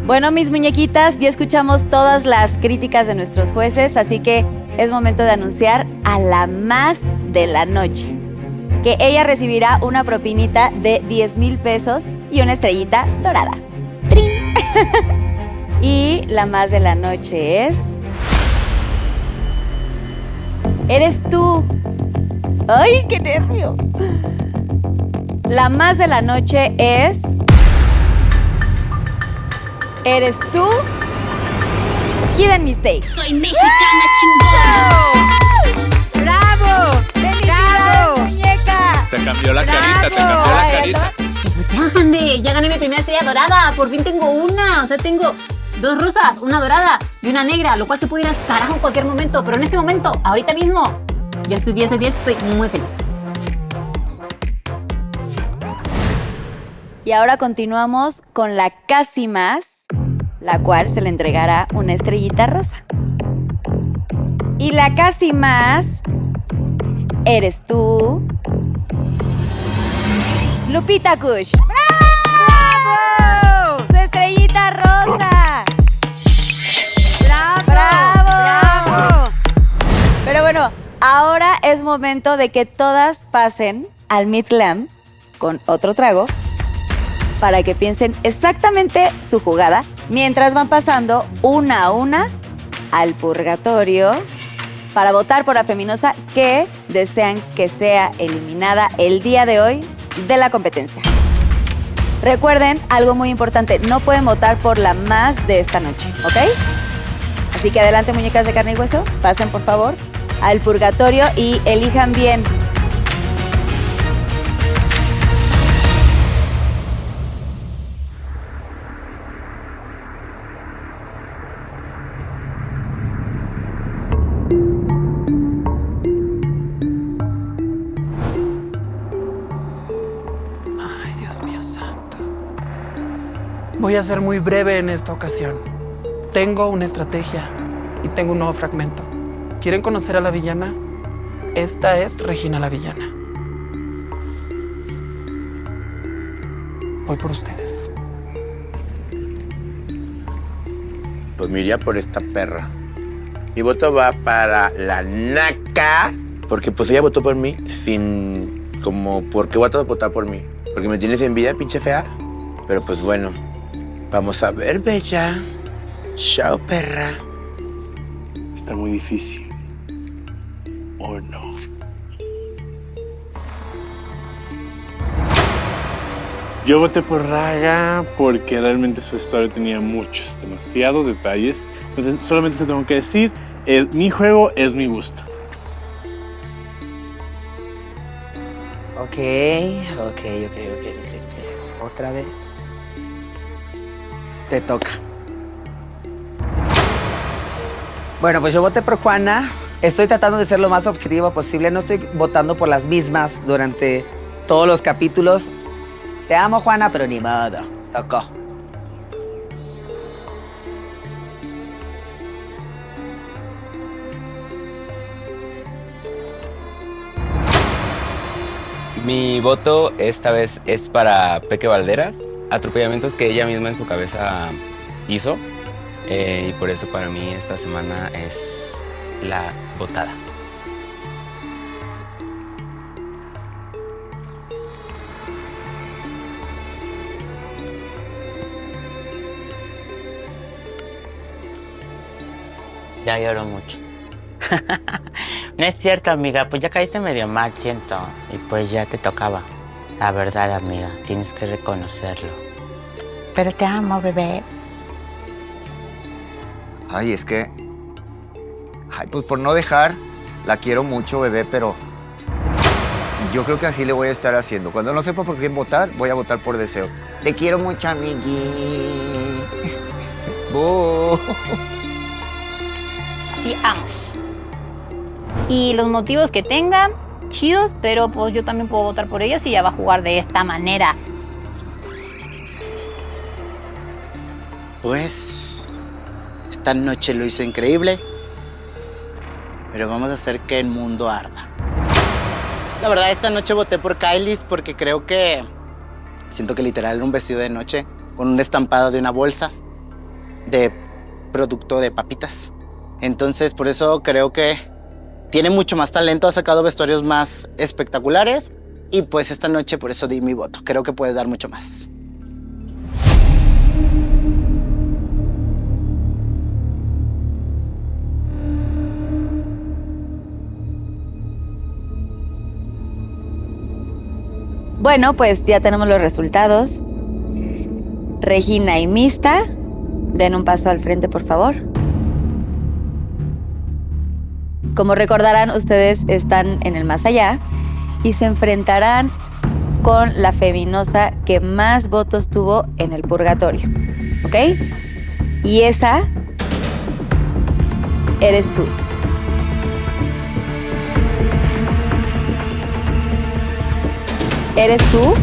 Bueno, mis muñequitas, ya escuchamos todas las críticas de nuestros jueces, así que es momento de anunciar a la más de la noche, que ella recibirá una propinita de 10,000 pesos y una estrellita dorada. ¡Trin! Y la más de la noche es... ¡Eres tú! ¡Ay, qué nervio! La más de la noche es... ¿Eres tú? Hidden Mistakes. Soy mexicana chingona. ¡Bravo! ¡Bravo, muñeca! Te cambió la carita, te cambió la carita. Pues ya, Ande, ya gané mi primera estrella dorada. Por fin tengo una. O sea, tengo 2 rosas, una dorada y una negra, lo cual se puede ir al carajo en cualquier momento. Pero en este momento, ahorita mismo, ya estoy 10 de 10, estoy muy feliz. Y ahora continuamos con la casi más, la cual se le entregará una estrellita rosa. Y la casi más eres tú, Lupita Kush. ¡Bravo! ¡Su estrellita rosa! ¡Bravo! ¡Bravo! Pero bueno, ahora es momento de que todas pasen al Meet Glam con otro trago para que piensen exactamente su jugada mientras van pasando una a una al purgatorio para votar por la feminosa que desean que sea eliminada el día de hoy de la competencia. Recuerden algo muy importante, no pueden votar por la más de esta noche, ¿ok? Así que adelante, muñecas de carne y hueso, pasen por favor al purgatorio y elijan bien. Ay, Dios mío santo. Voy a ser muy breve en esta ocasión. Tengo una estrategia y tengo un nuevo fragmento. ¿Quieren conocer a la villana? Esta es Regina la villana. Voy por ustedes. Pues me iría por esta perra. Mi voto va para la naca, porque pues ella votó por mí sin... como, ¿por qué voy a votar por mí? Porque me tienes envidia, pinche fea. Pero pues bueno, vamos a ver, bella. Chao, perra. Está muy difícil. ¿O no? Yo voté por Raga porque realmente su historia tenía demasiados detalles. Entonces solamente se tengo que decir, mi juego es mi gusto. Ok. Otra vez. Te toca. Bueno, pues yo voté por Juana. Estoy tratando de ser lo más objetivo posible. No estoy votando por las mismas durante todos los capítulos. Te amo, Juana, pero ni modo. Tocó. Mi voto esta vez es para Peque Valderas. Atropellamientos que ella misma en su cabeza hizo. Y por eso para mí esta semana es la votada. Ya lloro mucho. No es cierto, amiga. Pues ya caíste medio mal, siento. Y pues ya te tocaba. La verdad, amiga. Tienes que reconocerlo. Pero te amo, bebé. Ay, es que... Ay, pues por no dejar, la quiero mucho, bebé, pero... Yo creo que así le voy a estar haciendo. Cuando no sepa por quién votar, voy a votar por deseos. Te quiero mucho, amigui. divorciamos. Y los motivos que tenga, chidos, pero pues yo también puedo votar por ella si ella va a jugar de esta manera. Pues esta noche lo hizo increíble, pero vamos a hacer que el mundo arda. La verdad, esta noche voté por Kylie porque creo que siento que literal era un vestido de noche con un estampado de una bolsa de producto de papitas. Entonces, por eso creo que tiene mucho más talento, ha sacado vestuarios más espectaculares y pues esta noche por eso di mi voto. Creo que puedes dar mucho más. Bueno, pues ya tenemos los resultados. Regina y Mista, den un paso al frente, por favor. Como recordarán, ustedes están en el más allá y se enfrentarán con la feminosa que más votos tuvo en el purgatorio, ¿ok? Y esa eres tú. ¿Eres tú?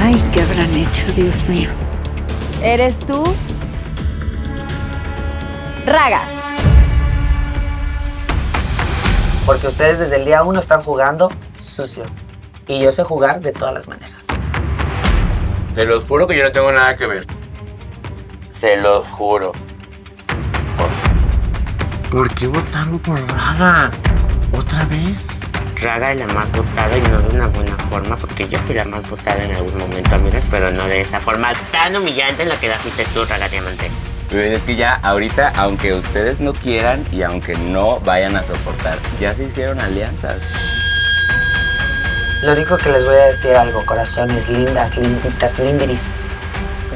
Ay, ¿qué habrán hecho, Dios mío? ¿Eres tú? Raga. Porque ustedes desde el día 1 están jugando sucio. Y yo sé jugar de todas las maneras. Te los juro que yo no tengo nada que ver. Se los juro. ¿Por qué votaron por Raga? ¿Otra vez? Raga es la más votada y no de una buena forma, porque yo fui la más votada en algún momento, amigas, pero no de esa forma tan humillante en la que la fuiste tú, Raga Diamante. Pero es que ya ahorita, aunque ustedes no quieran y aunque no vayan a soportar, ya se hicieron alianzas. Lo único que les voy a decir algo, corazones lindas, linditas, lindiris.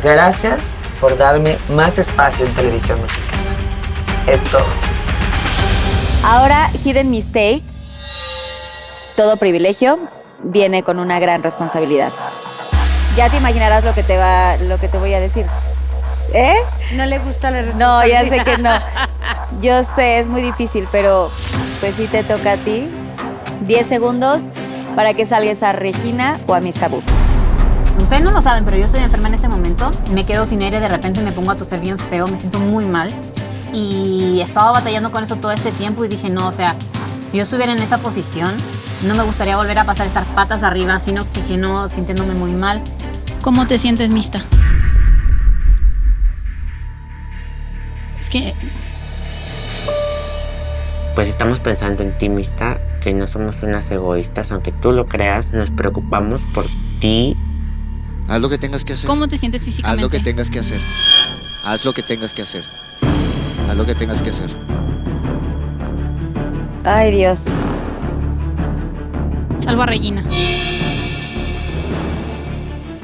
Gracias por darme más espacio en televisión mexicana. Es todo. Ahora, Hidden Mistake. Todo privilegio viene con una gran responsabilidad. Ya te imaginarás lo que te voy a decir. ¿Eh? No le gusta la No, responsabilidad. ya sé que no. Yo sé, es muy difícil, pero pues sí te toca a ti. 10 segundos para que salgas a Regina o a Miss Tabú. Ustedes no lo saben, pero yo estoy enferma en este momento. Me quedo sin aire, de repente me pongo a toser bien feo, me siento muy mal. Y estaba batallando con eso todo este tiempo y dije, no, o sea, si yo estuviera en esa posición, no me gustaría volver a pasar estar patas arriba, sin oxígeno, sintiéndome muy mal. ¿Cómo te sientes, Mista? Es que... Pues estamos pensando en ti, Mista, que no somos unas egoístas, aunque tú lo creas, nos preocupamos por ti. Haz lo que tengas que hacer. ¿Cómo te sientes físicamente? Haz lo que tengas que hacer. Haz lo que tengas que hacer. Haz lo que tengas que hacer. Ay, Dios. Salvo a Regina.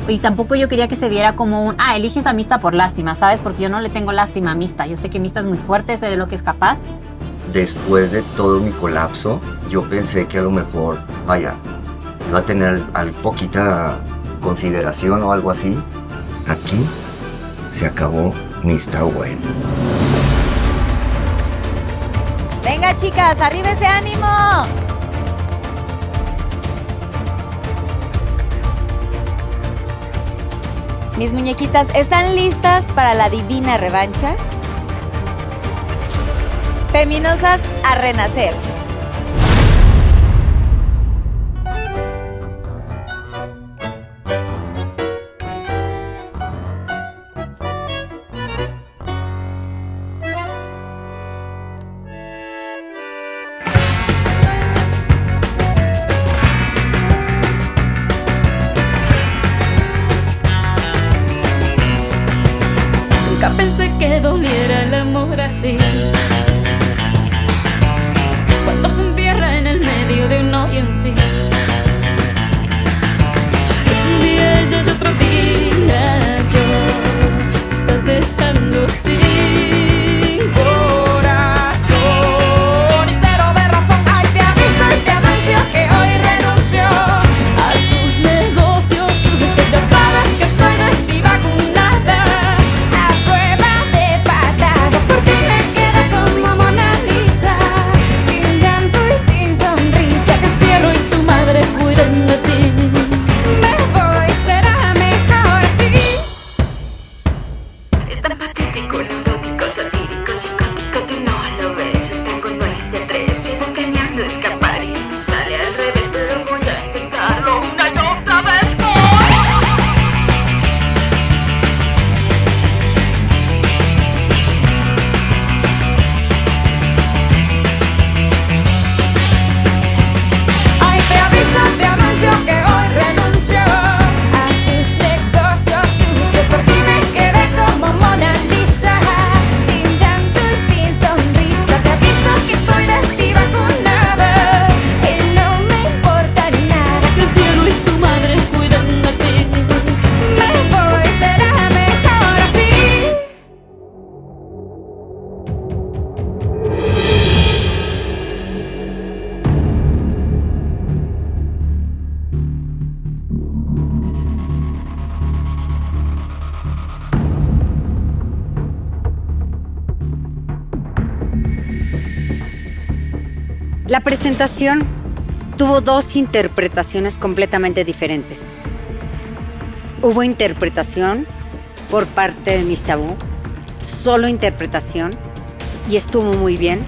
Y tampoco yo quería que se viera como un, eliges a Mista por lástima, ¿sabes? Porque yo no le tengo lástima a Mista. Yo sé que Mista es muy fuerte, sé de lo que es capaz. Después de todo mi colapso, yo pensé que a lo mejor, vaya, iba a tener poquita consideración o algo así. Aquí se acabó Mista bueno. Venga, chicas, arriba ese ánimo. Mis muñequitas, ¿están listas para la divina revancha? Feminosas a renacer. Nunca pensé que doliera el amor así. Cuando se entierra en el medio de un hoyo en sí. Es un día y otro día yo. Me estás dejando sin corazón y cero de razón. Ay, te aviso y te anuncio que hoy renuncio a tus negocios. Ya sabes que estoy no activa con nada. A prueba de satírica, psicótica, tú no lo ves. El tango no es de tres, llevo planeando escapar y me sale al revés, pero voy a intentarlo una y otra vez. Ay, te anuncio que hoy renuncio a tus negocios sucios. Por ti me quedé como Mona Lisa, sin llanto y sin sonrisa. Te aviso que estoy de ti vacunada y no me importa nada. Que el cielo y tu madre cuidan de ti. Me voy, será mejor así. La presentación tuvo dos interpretaciones completamente diferentes. Hubo interpretación por parte de Miss Tabú, solo interpretación, y estuvo muy bien.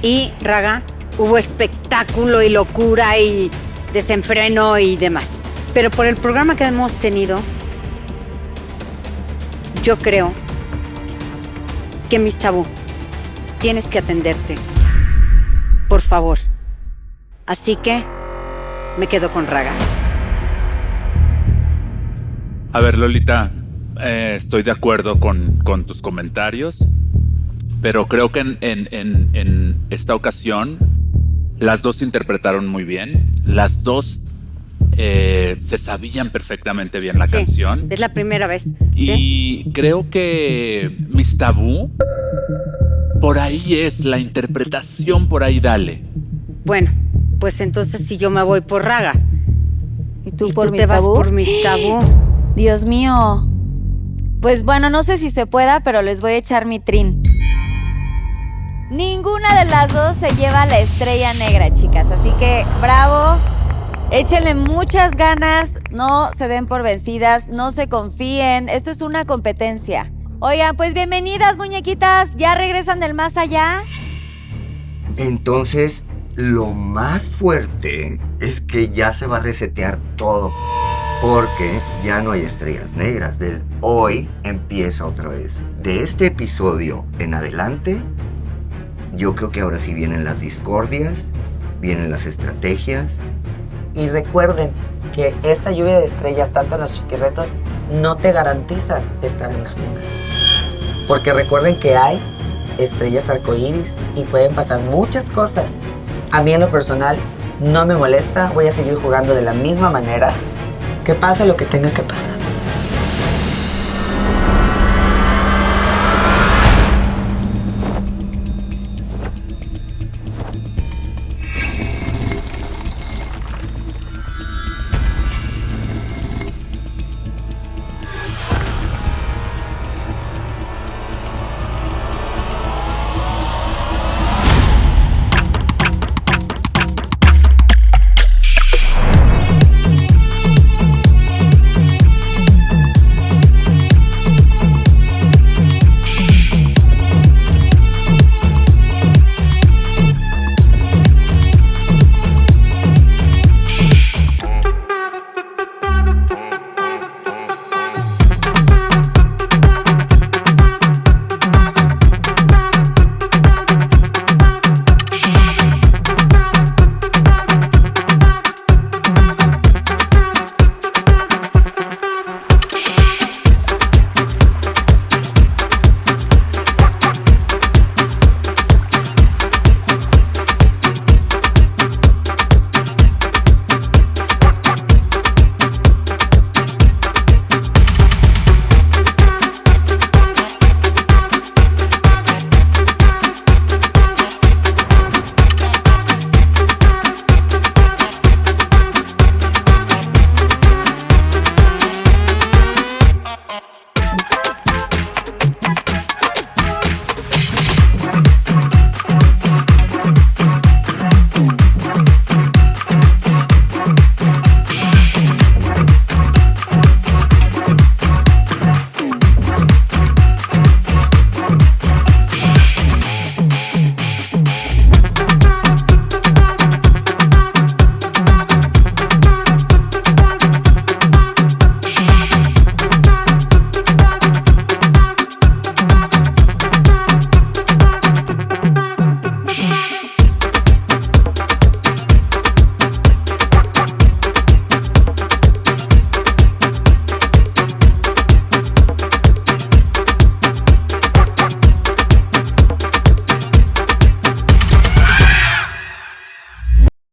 Y Raga, hubo espectáculo y locura y desenfreno y demás. Pero por el programa que hemos tenido, yo creo que Miss Tabú, tienes que atenderte. Por favor. Así que me quedo con Raga. A ver, Lolita, estoy de acuerdo con tus comentarios, pero creo que en esta ocasión las dos interpretaron muy bien. Las dos se sabían perfectamente bien la canción. Es la primera vez. Y creo que Miss Tabú, por ahí es la interpretación, por ahí dale. Bueno, pues entonces si yo me voy por Raga. ¿Y tú ¿Y por tú Miss te vas Tabú? por Miss Tabú? Dios mío. Pues bueno, no sé si se pueda, pero les voy a echar mi trin. Ninguna de las dos se lleva la estrella negra, chicas. Así que, bravo. Échenle muchas ganas. No se den por vencidas. No se confíen. Esto es una competencia. Oigan, pues bienvenidas, muñequitas. ¿Ya regresan del más allá? Entonces, lo más fuerte es que ya se va a resetear todo. Porque ya no hay estrellas negras. Desde hoy empieza otra vez. De este episodio en adelante, yo creo que ahora sí vienen las discordias, vienen las estrategias. Y recuerden que esta lluvia de estrellas, tanto en los chiquirretos, no te garantizan estar en la final. Porque recuerden que hay estrellas arcoíris y pueden pasar muchas cosas. A mí en lo personal no me molesta, voy a seguir jugando de la misma manera. Que pase lo que tenga que pasar.